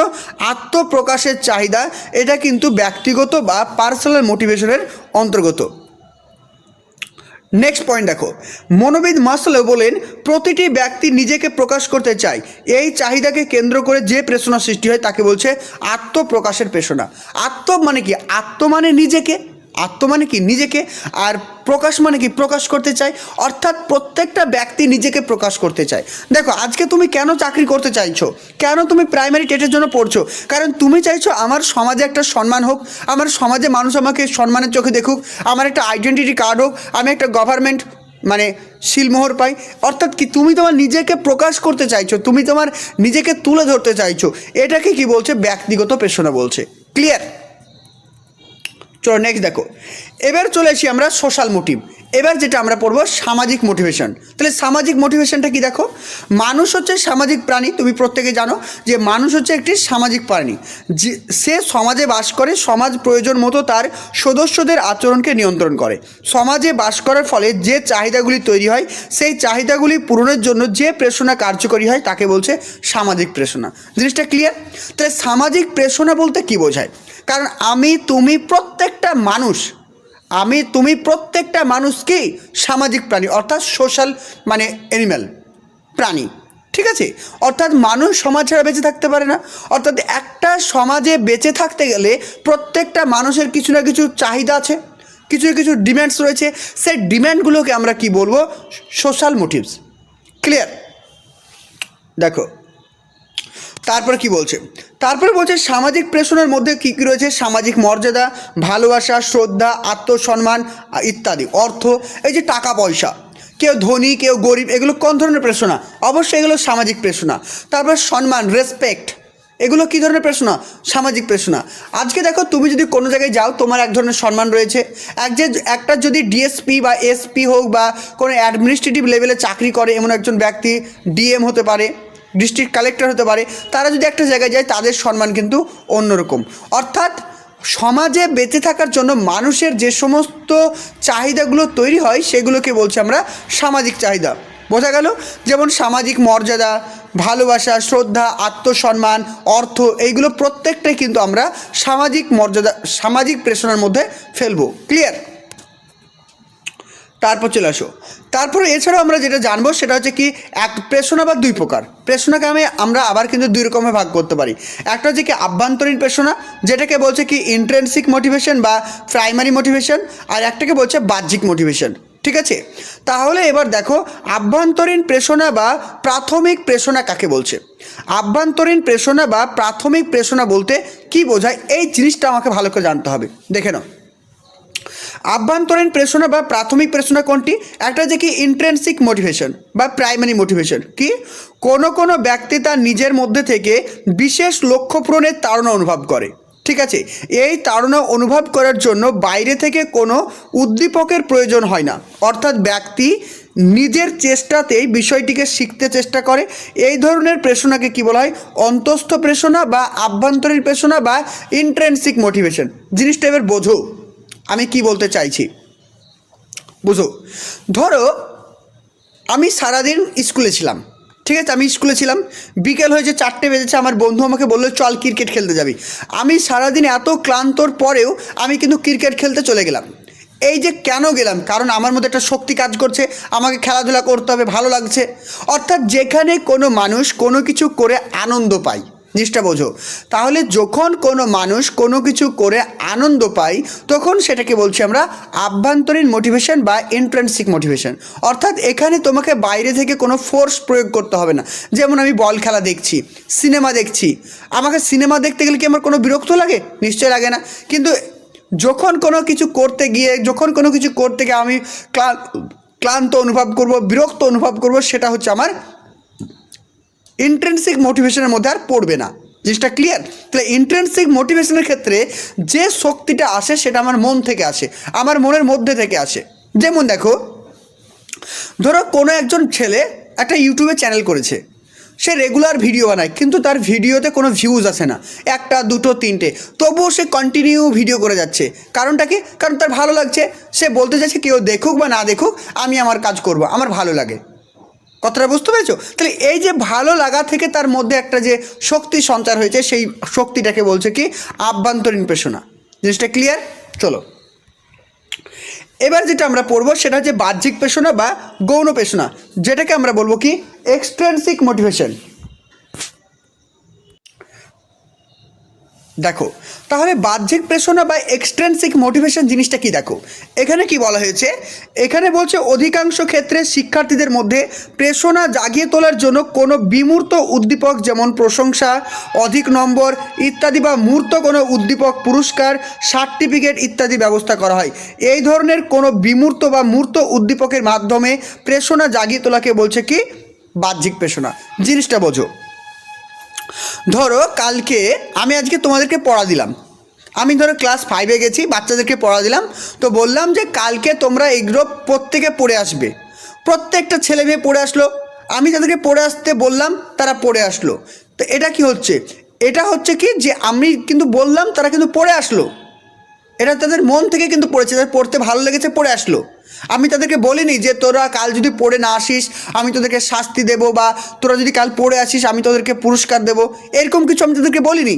আত্মপ্রকাশের চাহিদা এটা কিন্তু ব্যক্তিগত বা পার্সোনাল মোটিভেশনের অন্তর্গত। নেক্সট পয়েন্ট দেখো, মনোবিদ মাসলো বলেন প্রতিটি ব্যক্তি নিজেকে প্রকাশ করতে চায়, এই চাহিদাকে কেন্দ্র করে যে প্রেরণা সৃষ্টি হয় তাকে বলছে আত্মপ্রকাশের প্রেরণা। আত্ম মানে কি? আত্ম মানে নিজেকে, আত্ম মানে কি? নিজেকে, আর প্রকাশ মানে কি? প্রকাশ করতে চায়, অর্থাৎ প্রত্যেকটা ব্যক্তি নিজেকে প্রকাশ করতে চায়। দেখো আজকে তুমি কেন চাকরি করতে চাইছো, কেন তুমি প্রাইমারি টেটের জন্য পড়ছো? কারণ তুমি চাইছো আমার সমাজে একটা সম্মান হোক, আমার সমাজে মানুষ আমাকে সম্মানের চোখে দেখুক, আমার একটা আইডেন্টিটি কার্ড হোক, আমি একটা গভর্নমেন্ট মানে সিলমোহর পাই। অর্থাৎ কি? তুমি তোমার নিজেকে প্রকাশ করতে চাইছো, তুমি তোমার নিজেকে তুলে ধরতে চাইছো। এটাকে কি বলছে? ব্যক্তিগত প্রেরণা বলছে। ক্লিয়ার? চলো নেক্সট দেখো, এবার চলে আসি আমরা সোশ্যাল মোটিভ। এবার যেটা আমরা পড়বো সামাজিক মোটিভেশন। তাহলে সামাজিক মোটিভেশনটা কি? দেখো, মানুষ হচ্ছে সামাজিক প্রাণী। তুমি প্রত্যেকে জানো যে মানুষ হচ্ছে একটি সামাজিক প্রাণী, যে সে সমাজে বাস করে, সমাজ প্রয়োজন মতো তার সদস্যদের আচরণকে নিয়ন্ত্রণ করে। সমাজে বাস করার ফলে যে চাহিদাগুলি তৈরি হয়, সেই চাহিদাগুলি পূরণের জন্য যে প্রেরণা কার্যকরী হয় তাকে বলছে সামাজিক প্রেরণা। জিনিসটা ক্লিয়ার? তাহলে সামাজিক প্রেরণা বলতে কি বোঝায়? কারণ তুমি প্রত্যেকটা মানুষ কি? সামাজিক প্রাণী, অর্থাৎ সোশ্যাল মানে অ্যানিম্যাল, প্রাণী, ঠিক আছে? অর্থাৎ মানুষ সমাজ ছাড়া বেঁচে থাকতে পারে না। অর্থাৎ একটা সমাজে বেঁচে থাকতে গেলে প্রত্যেকটা মানুষের কিছু না কিছু চাহিদা আছে, কিছু না কিছু ডিম্যান্ডস রয়েছে। সেই ডিম্যান্ডগুলোকে আমরা কি বলবো? Social motives. ক্লিয়ার? দেখো তারপরে কি বলছে? তারপরে বলছে সামাজিক প্রেরণার মধ্যে কী কী রয়েছে? সামাজিক মর্যাদা, ভালোবাসা, শ্রদ্ধা, আত্মসম্মান ইত্যাদি। অর্থ, এই যে টাকা পয়সা, কেউ ধনী কেউ গরিব, এগুলো কোন ধরনের প্রেরণা? অবশ্যই এগুলো সামাজিক প্রেরণা। তারপর সম্মান, রেসপেক্ট, এগুলো কী ধরনের প্রেরণা? সামাজিক প্রেরণা। আজকে দেখো তুমি যদি কোনো জায়গায় যাও, তোমার এক ধরনের সম্মান রয়েছে। একটা যদি ডিএসপি বা এসপি হোক বা কোনো অ্যাডমিনিস্ট্রেটিভ লেভেলে চাকরি করে এমন একজন ব্যক্তি, ডিএম হতে পারে, ডিস্ট্রিক্ট কালেক্টর হতে পারে, তারা যদি একটা জায়গায় যায় তাদের সম্মান কিন্তু অন্যরকম। অর্থাৎ সমাজে বেঁচে থাকার জন্য মানুষের যে সমস্ত চাহিদাগুলো তৈরি হয় সেগুলোকে বলছি আমরা সামাজিক চাহিদা। বোঝা গেল? যেমন সামাজিক মর্যাদা, ভালোবাসা, শ্রদ্ধা, আত্মসম্মান, অর্থ, এইগুলো প্রত্যেকটাই কিন্তু আমরা সামাজিক মর্যাদা, সামাজিক প্রেরণার মধ্যে ফেলবো। ক্লিয়ার? তারপর চলে আসো, তারপরে এছাড়াও আমরা যেটা জানবো সেটা হচ্ছে কি, এক প্রেরণা বা দুই প্রকার। প্রেরণাকে আমরা আবার কিন্তু দুই রকমে ভাগ করতে পারি। একটা হচ্ছে কি আভ্যন্তরীণ প্রেরণা, যেটাকে বলছে কি ইন্ট্রিনসিক মোটিভেশন বা প্রাইমারি মোটিভেশন, আর একটাকে বলছে বাহ্যিক মোটিভেশন। ঠিক আছে? তাহলে এবার দেখো আভ্যন্তরীণ প্রেরণা বা প্রাথমিক প্রেরণা কাকে বলছে? আভ্যন্তরীণ প্রেরণা বা প্রাথমিক প্রেরণা বলতে কি বোঝায়, এই জিনিসটা আমাকে ভালো করে জানতে হবে। দেখে নাও, আভ্যন্তরীণ প্রেরণা বা প্রাথমিক প্রেরণা কোনটি? একটা হচ্ছে কি ইন্ট্রিনসিক মোটিভেশন বা প্রাইমারি মোটিভেশন। কি কোনো কোনো ব্যক্তি তার নিজের মধ্যে থেকে বিশেষ লক্ষ্য পূরণের তাড়না অনুভব করে, ঠিক আছে। এই তাড়না অনুভব করার জন্য বাইরে থেকে কোনো উদ্দীপকের প্রয়োজন হয় না, অর্থাৎ ব্যক্তি নিজের চেষ্টাতেই বিষয়টিকে শিখতে চেষ্টা করে। এই ধরনের প্রেরণাকে কী বলা হয়? অন্তস্থ প্রেরণা বা আভ্যন্তরীণ প্রেরণা বা ইন্ট্রিনসিক মোটিভেশন। জিনিসটা এবার বোঝো আমি কি বলতে চাইছি, বুঝো। ধরো আমি সারাদিন স্কুলে ছিলাম, ঠিক আছে, আমি স্কুলে ছিলাম, বিকেল হয়েছে 4টে বেজেছে, আমার বন্ধু আমাকে বললো চল ক্রিকেট খেলতে যাবি। আমি সারাদিন এত ক্লান্তর পরেও আমি কিন্তু ক্রিকেট খেলতে চলে গেলাম। এই যে কেন গেলাম? কারণ আমার মধ্যে একটা শক্তি কাজ করছে, আমাকে খেলাধুলা করতে হবে, ভালো লাগছে। অর্থাৎ যেখানে কোনো মানুষ কোনো কিছু করে আনন্দ পায়, জিনিসটা বোঝো। তাহলে যখন কোনো মানুষ কোনো কিছু করে আনন্দ পায় তখন সেটাকে বলছি আমরা আভ্যন্তরীণ মোটিভেশন বা ইন্ট্রিনসিক মোটিভেশন। অর্থাৎ এখানে তোমাকে বাইরে থেকে কোনো ফোর্স প্রয়োগ করতে হবে না। যেমন আমি বল খেলা দেখছি, সিনেমা দেখছি, আমাকে সিনেমা দেখতে গেলে কি আমার কোনো বিরক্ত লাগে? নিশ্চয় লাগে না। কিন্তু যখন কোনো কিছু করতে গিয়ে আমি ক্লান্ত অনুভব করব, বিরক্ত অনুভব করব, সেটা হচ্ছে আমার ইন্ট্রিনসিক মোটিভেশনের মধ্যে আর পড়বে না। জিনিসটা ক্লিয়ার? তাহলে ইন্ট্রিনসিক মোটিভেশনের ক্ষেত্রে যে শক্তিটা আসে সেটা আমার মন থেকে আসে, আমার মনের মধ্যে থেকে আসে। যেমন দেখো, ধরো কোনো একজন ছেলে একটা ইউটিউবে চ্যানেল করেছে, সে রেগুলার ভিডিও বানায়, কিন্তু তার ভিডিওতে কোনো ভিউজ আসে না, 1টা 2টো 3টে, তবুও সে কন্টিনিউ ভিডিও করে যাচ্ছে। কারণটা কি? কারণ তার ভালো লাগছে। সে বলতে চাইছে কেউ দেখুক বা না দেখুক, আমি আমার কাজ করব, আমার ভালো লাগে। কথাটা বুঝতে পেরেছো? তাহলে এই যে ভালো লাগা থেকে তার মধ্যে একটা যে শক্তি সঞ্চার হয়েছে, সেই শক্তিটাকে বলছে কি আভ্যন্তরীণ প্রেরণা। জিনিসটা ক্লিয়ার? চলো এবার যেটা আমরা পড়বো সেটা হচ্ছে বাহ্যিক প্রেরণা বা গৌণ প্রেরণা, যেটাকে আমরা বলবো কি এক্সট্রিনসিক মোটিভেশন। দেখো তাহলে বাহ্যিক প্রেরণা বা এক্সট্রিনসিক মোটিভেশন জিনিসটা কি? দেখো এখানে কি বলা হয়েছে, এখানে বলছে অধিকাংশ ক্ষেত্রে শিক্ষার্থীদের মধ্যে প্রেরণা জাগিয়ে তোলার জন্য কোনো বিমূর্ত উদ্দীপক যেমন প্রশংসা, অধিক নম্বর ইত্যাদি বা মূর্ত কোনো উদ্দীপক, পুরস্কার, সার্টিফিকেট ইত্যাদি ব্যবস্থা করা হয়। এই ধরনের কোনো বিমূর্ত বা মূর্ত উদ্দীপকের মাধ্যমে প্রেরণা জাগিয়ে তোলাকে বলছে কি বাহ্যিক প্রেরণা। জিনিসটা বোঝো। ধরো কালকে আমি আজকে তোমাদেরকে পড়া দিলাম, আমি ধরো ক্লাস 5-এ গেছি, বাচ্চাদেরকে পড়া দিলাম, তো বললাম যে কালকে তোমরা এগুলো প্রত্যেকে পড়ে আসবে। প্রত্যেকটা ছেলে মেয়ে পড়ে আসলো, আমি তাদেরকে পড়ে আসতে বললাম, তারা পড়ে আসলো। তো এটা কি হচ্ছে? এটা হচ্ছে কি যে আমি কিন্তু বললাম, তারা কিন্তু পড়ে আসলো। এটা তাদের মন থেকে কিন্তু পড়েছে, তাদের পড়তে ভালো লেগেছে, পড়ে আসলো। আমি তাদেরকে বলিনি যে তোরা কাল যদি পড়ে না আসিস আমি তোদেরকে শাস্তি দেবো, বা তোরা যদি কাল পড়ে আসিস আমি তোদেরকে পুরস্কার দেবো, এরকম কিছু আমি তাদেরকে বলিনি।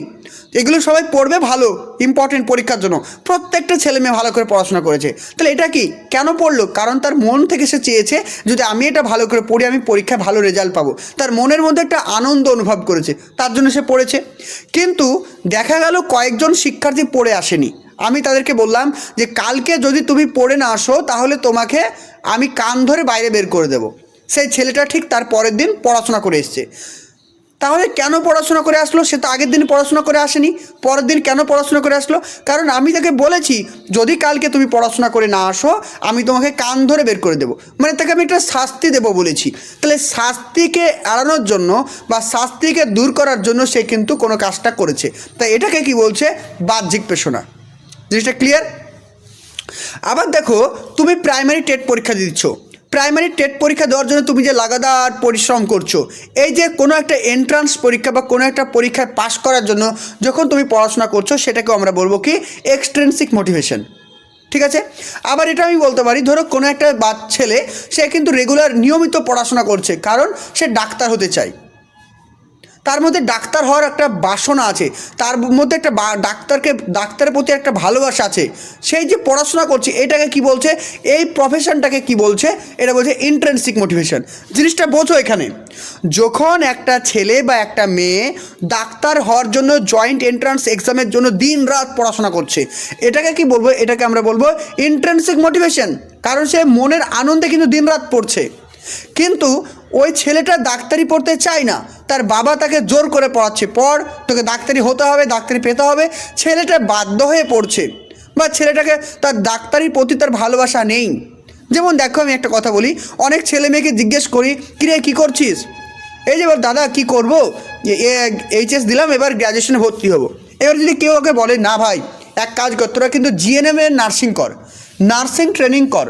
এগুলো সবাই পড়বে ভালো, ইম্পর্টেন্ট পরীক্ষার জন্য। প্রত্যেকটা ছেলে মেয়ে ভালো করে পড়াশোনা করেছে। তাহলে এটা কি কেন পড়লো? কারণ তার মন থেকে সে চেয়েছে যদি আমি এটা ভালো করে পড়ি আমি পরীক্ষায় ভালো রেজাল্ট পাবো। তার মনের মধ্যে একটা আনন্দ অনুভব করেছে, তার জন্য সে পড়েছে। কিন্তু দেখা গেল কয়েকজন শিক্ষার্থী পড়ে আসেনি। আমি তাদেরকে বললাম যে কালকে যদি তুমি পড়ে না আসো তাহলে তোমাকে আমি কান ধরে বাইরে বের করে দেব। সেই ছেলেটা ঠিক তার পরের দিন পড়াশোনা করে এসছে। তাহলে কেন পড়াশোনা করে আসলো? সে তো আগের দিন পড়াশোনা করে আসেনি, পরের দিন কেন পড়াশোনা করে আসলো? কারণ আমি তাকে বলেছি যদি কালকে তুমি পড়াশোনা করে না আসো আমি তোমাকে কান ধরে বের করে দেবো, মানে তাকে আমি একটা শাস্তি দেবো বলেছি। তাহলে শাস্তিকে এড়ানোর জন্য বা শাস্তিকে দূর করার জন্য সে কিন্তু কোনো কাজটা করেছে। তাই এটাকে কি বলছে? বাহ্যিক প্রেরণা। জিনিসটা ক্লিয়ার? আবার দেখো তুমি প্রাইমারি টেট পরীক্ষা দিচ্ছ, প্রাইমারি টেট পরীক্ষা দেওয়ার জন্য তুমি যে লাগাতার পরিশ্রম করছো, এই যে কোনো একটা এন্ট্রান্স পরীক্ষা বা কোনো একটা পরীক্ষায় পাশ করার জন্য যখন তুমি পড়াশোনা করছো সেটাকেও আমরা বলবো কি এক্সট্রিনসিক মোটিভেশন। ঠিক আছে? আবার এটা আমি বলতে পারি, ধরো কোনো একটা ছেলে সে কিন্তু রেগুলার নিয়মিত পড়াশোনা করছে, কারণ সে ডাক্তার হতে চায়, তার মধ্যে ডাক্তার হওয়ার একটা বাসনা আছে, তার মধ্যে একটা ডাক্তারের প্রতি একটা ভালোবাসা আছে, সেই যে পড়াশোনা করছে এটাকে কি বলছে? এই প্রফেশনটাকে কি বলছে? এটা বলছে ইন্ট্রিনসিক মোটিভেশন। জিনিসটা বোঝো এখানে। যখন একটা ছেলে বা একটা মেয়ে ডাক্তার হওয়ার জন্য জয়েন্ট এন্ট্রান্স এক্সামের জন্য দিন রাত পড়াশোনা করছে, এটাকে কি বলবো? এটাকে আমরা বলবো ইন্ট্রিনসিক মোটিভেশন। কারণ সে মনের আনন্দে কিন্তু দিন রাত পড়ছে। কিন্তু ওই ছেলেটা ডাক্তারি পড়তে চায় না, তার বাবা তাকে জোর করে পড়াচ্ছে, পড়, তোকে ডাক্তারি হতে হবে, ডাক্তারি পেতে হবে। ছেলেটা বাধ্য হয়ে পড়ছে, বা ছেলেটাকে তার ডাক্তারির প্রতি তার ভালোবাসা নেই। যেমন দেখো, আমি একটা কথা বলি, অনেক ছেলে মেয়েকে জিজ্ঞেস করি, কিরে কী করছিস? এই যে দাদা কী করবো, এইচএস দিলাম, এবার গ্র্যাজুয়েশনে ভর্তি হবো। এবার যদি কেউ ওকে বলে, না ভাই এক কাজ কর, তোরা কিন্তু জিএনএম এর নার্সিং কর, নার্সিং ট্রেনিং কর,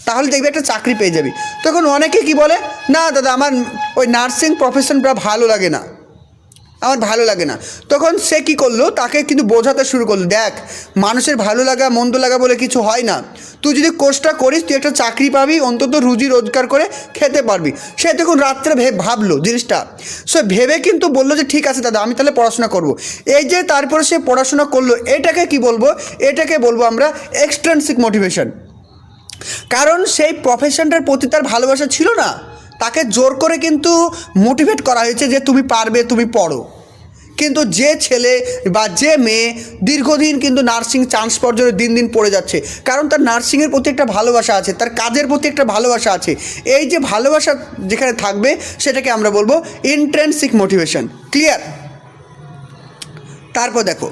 তাহলে দেখবি একটা চাকরি পেয়ে যাবি। তখন অনেকে কি বলে, না দাদা আমার ওই নার্সিং প্রফেশনটা ভালো লাগে না, আমার ভালো লাগে না। তখন সে কি করলো, তাকে কিন্তু বোঝাতে শুরু করলো, দেখ মানুষের ভালো লাগা মন্দ লাগা বলে কিছু হয় না, তুই যদি কোর্সটা করিস তুই একটা চাকরি পাবি, অন্তত রুজি রোজগার করে খেতে পারবি। সে তখন রাত্রে ভাবলো জিনিসটা, সে ভেবে কিন্তু বললো যে ঠিক আছে দাদা আমি তাহলে পড়াশোনা করব। এই যে তারপরে সে পড়াশোনা করলো, এটাকে কি বলবো, এটাকে বলবো আমরা এক্সট্রিনসিক মোটিভেশন। কারণ সেই প্রফেশনটার প্রতি তার ভালোবাসা ছিল না, তাকে জোর করে কিন্তু মোটিভেট করা হয়েছে যে তুমি পারবে, তুমি পড়ো। কিন্তু যে ছেলে বা যে মেয়ে দীর্ঘদিন কিন্তু নার্সিং চান্স পাওয়ার জন্য দিন দিন পড়ে যাচ্ছে, কারণ তার নার্সিংয়ের প্রতি একটা ভালোবাসা আছে, তার কাজের প্রতি একটা ভালোবাসা আছে। এই যে ভালোবাসা যেখানে থাকবে সেটাকে আমরা বলবো ইন্ট্রিনসিক মোটিভেশন। ক্লিয়ার? তারপর দেখো,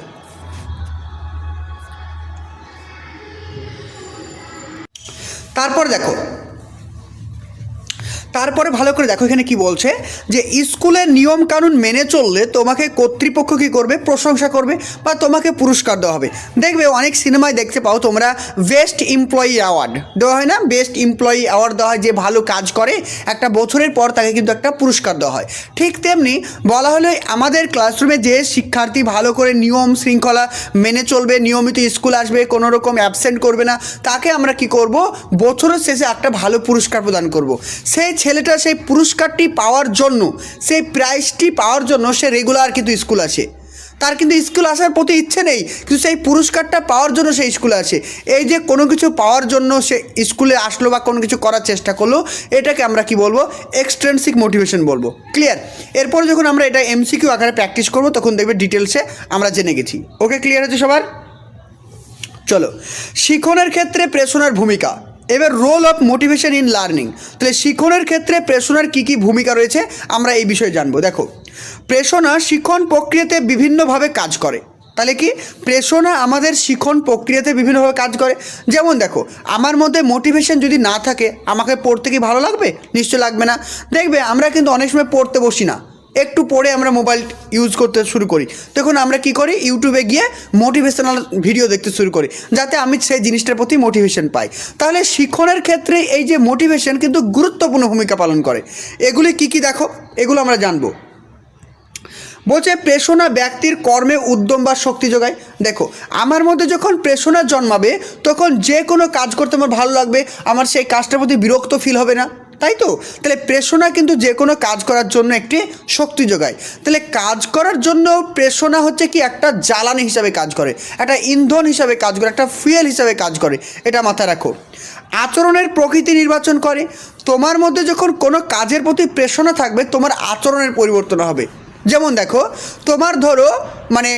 তারপরে ভালো করে দেখো এখানে কি বলছে, যে স্কুলের নিয়ম কানুন মেনে চললে তোমাকে কর্তৃপক্ষ কী করবে, প্রশংসা করবে বা তোমাকে পুরস্কার দেওয়া হবে। দেখবে অনেক সিনেমায় দেখতে পাও তোমরা, বেস্ট এমপ্লয়ি অ্যাওয়ার্ড দেওয়া হয় না, বেস্ট এমপ্লয়ি অ্যাওয়ার্ড দেওয়া হয়, যে ভালো কাজ করে একটা বছরের পর তাকে কিন্তু একটা পুরস্কার দেওয়া হয়। ঠিক তেমনি বলা হলো আমাদের ক্লাসরুমে যে শিক্ষার্থী ভালো করে নিয়ম শৃঙ্খলা মেনে চলবে, নিয়মিত স্কুল আসবে, কোনো রকম অ্যাবসেন্ট করবে না, তাকে আমরা কি করব, বছরের শেষে একটা ভালো পুরস্কার প্রদান করব। সেই ছেলেটা সেই পুরস্কারটি পাওয়ার জন্য, সেই প্রাইজটি পাওয়ার জন্য সে রেগুলার কিন্তু স্কুল আসে। তার কিন্তু স্কুল আসার প্রতি ইচ্ছে নেই, কিন্তু সেই পুরস্কারটা পাওয়ার জন্য সে স্কুলে আসে। এই যে কোনো কিছু পাওয়ার জন্য সে স্কুলে আসলো বা কোনো কিছু করার চেষ্টা করলো, এটাকে আমরা কি বলবো, এক্সট্রিনসিক মোটিভেশন বলবো। ক্লিয়ার? এরপরে যখন আমরা এটা এমসিকিউ আকারে প্র্যাকটিস করবো তখন দেখবে ডিটেলসে আমরা জেনে গেছি। ওকে, ক্লিয়ার হচ্ছে সবার? চলো, শিক্ষণের ক্ষেত্রে প্রেরণার ভূমিকা। এবার role of motivation in learning. তাহলে শিক্ষণের ক্ষেত্রে প্রেরণার কী কী ভূমিকা রয়েছে আমরা এই বিষয়ে জানবো। দেখো, প্রেরণা শিক্ষণ প্রক্রিয়াতে বিভিন্নভাবে কাজ করে। তাহলে কি, প্রেরণা আমাদের শিক্ষণ প্রক্রিয়াতে বিভিন্নভাবে কাজ করে। যেমন দেখো, আমার মধ্যে মোটিভেশন যদি না থাকে, আমাকে পড়তে কি ভালো লাগবে? নিশ্চয় লাগবে না। দেখবে আমরা কিন্তু অনেক সময় পড়তে বসি না, একটু পরে আমরা মোবাইল ইউজ করতে শুরু করি, তখন আমরা কি করি, ইউটিউবে গিয়ে মোটিভেশনাল ভিডিও দেখতে শুরু করি, যাতে আমি সেই জিনিসটার প্রতি মোটিভেশন পাই। তাহলে শিক্ষণের ক্ষেত্রে এই যে মোটিভেশন কিন্তু গুরুত্বপূর্ণ ভূমিকা পালন করে। এগুলি কি কি দেখো, এগুলো আমরা জানবো। বলছে প্রেরণা ব্যক্তির কর্মে উদ্যম বা শক্তি যোগায়। দেখো, আমার মধ্যে যখন প্রেরণা জন্মাবে তখন যে কোনো কাজ করতে আমার ভালো লাগবে, আমার সেই কাজটার প্রতি বিরক্ত ফিল হবে না, তাই তো? তাহলে প্রেরণা কিন্তু যে কোনো কাজ করার জন্য একটি শক্তি যোগায়। তাহলে কাজ করার জন্য প্রেরণা হচ্ছে কি, একটা জ্বালানি হিসাবে কাজ করে, একটা ইন্ধন হিসাবে কাজ করে, একটা ফুয়েল হিসাবে কাজ করে, এটা মাথায় রাখো। আচরণের প্রকৃতি নির্বাচন করে। তোমার মধ্যে যখন কোনো কাজের প্রতি প্রেরণা থাকবে তোমার আচরণের পরিবর্তন হবে। যেমন দেখো, তোমার ধরো মানে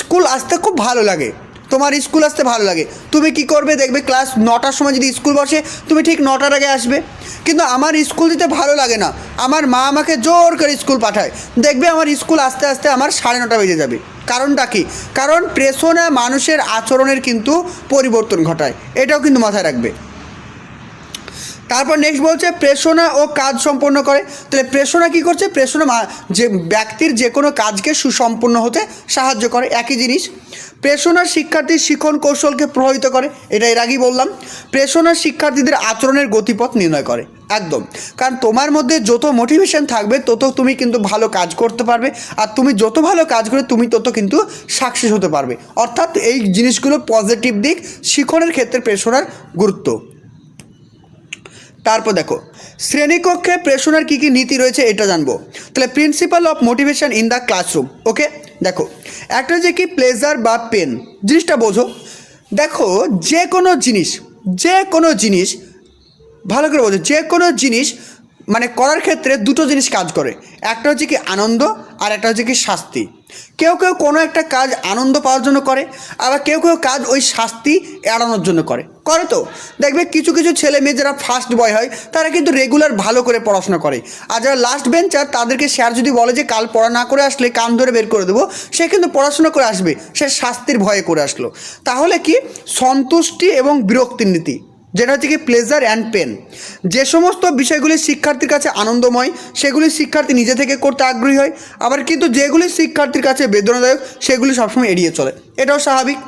স্কুল আসতে খুব ভালো লাগে, তোমার স্কুল আসতে ভালো লাগে, তুমি কি করবে, দেখবে ক্লাস 9টার সময় যদি স্কুল বসে তুমি ঠিক 9টার আগে আসবে। কিন্তু আমার স্কুল দিতে ভালো লাগে না, আমার মা আমাকে জোর করে স্কুল পাঠায়, দেখবে আমার স্কুল আসতে আসতে আমার 9:30 বেজে যাবে। কারণটা কি? কারণ প্রেরণা মানুষের আচরণের কিন্তু পরিবর্তন ঘটায়, এটাও কিন্তু মাথায় রাখবে। তারপর নেক্সট বলছে প্রেরণা ও কাজ সম্পন্ন করে। তাহলে প্রেরণা কী করছে, প্রেরণা যে ব্যক্তির যে কোনো কাজকে সুসম্পন্ন হতে সাহায্য করে। একই জিনিস, প্রেরণা শিক্ষার্থীর শিক্ষণ কৌশলকে প্রভাবিত করে, এটা এর আগেই বললাম। প্রেরণা শিক্ষার্থীদের আচরণের গতিপথ নির্ণয় করে। একদম, কারণ তোমার মধ্যে যত মোটিভেশন থাকবে তত তুমি কিন্তু ভালো কাজ করতে পারবে, আর তুমি যত ভালো কাজ করে তুমি তত কিন্তু সাকসেস হতে পারবে। অর্থাৎ এই জিনিসগুলো পজিটিভ দিক, শিক্ষণের ক্ষেত্রে প্রেরণার গুরুত্ব। তারপর দেখো, শ্রেণীকক্ষে প্রেরণার কী কী নীতি রয়েছে এটা জানবো। তাহলে principal of motivation in the classroom. Okay, দেখো একটা যে কি প্লেজার বা পেন, জিনিসটা বোঝো। দেখো যে কোনো জিনিস ভালো করে বোঝো, যে কোনো জিনিস মানে করার ক্ষেত্রে দুটো জিনিস কাজ করে, একটা হচ্ছে কি আনন্দ আর একটা হচ্ছে কি শাস্তি। কেউ কেউ কোনো একটা কাজ আনন্দ পাওয়ার জন্য করে, আবার কেউ কেউ কাজ ওই শাস্তি এড়ানোর জন্য করে করে তো দেখবে কিছু কিছু ছেলে মেয়ে যারা ফার্স্ট বয় হয় তারা কিন্তু রেগুলার ভালো করে পড়াশোনা করে, আর যারা লাস্ট বেঞ্চার তাদেরকে স্যার যদি বলে যে কাল পড়া না করে আসলে কান ধরে বের করে দেবো, সে কিন্তু পড়াশোনা করে আসবে, সে শাস্তির ভয়ে করে আসলো। তাহলে কি সন্তুষ্টি এবং বিরক্তির নীতি, যেটা হচ্ছে কি প্লেজার অ্যান্ড পেন। যে সমস্ত বিষয়গুলি শিক্ষার্থীর কাছে আনন্দময় সেগুলি শিক্ষার্থী নিজে থেকে করতে আগ্রহী হয়, আবার কিন্তু যেগুলি শিক্ষার্থীর কাছে বেদনাদায়ক সেগুলি সবসময় এড়িয়ে চলে। এটাও স্বাভাবিক,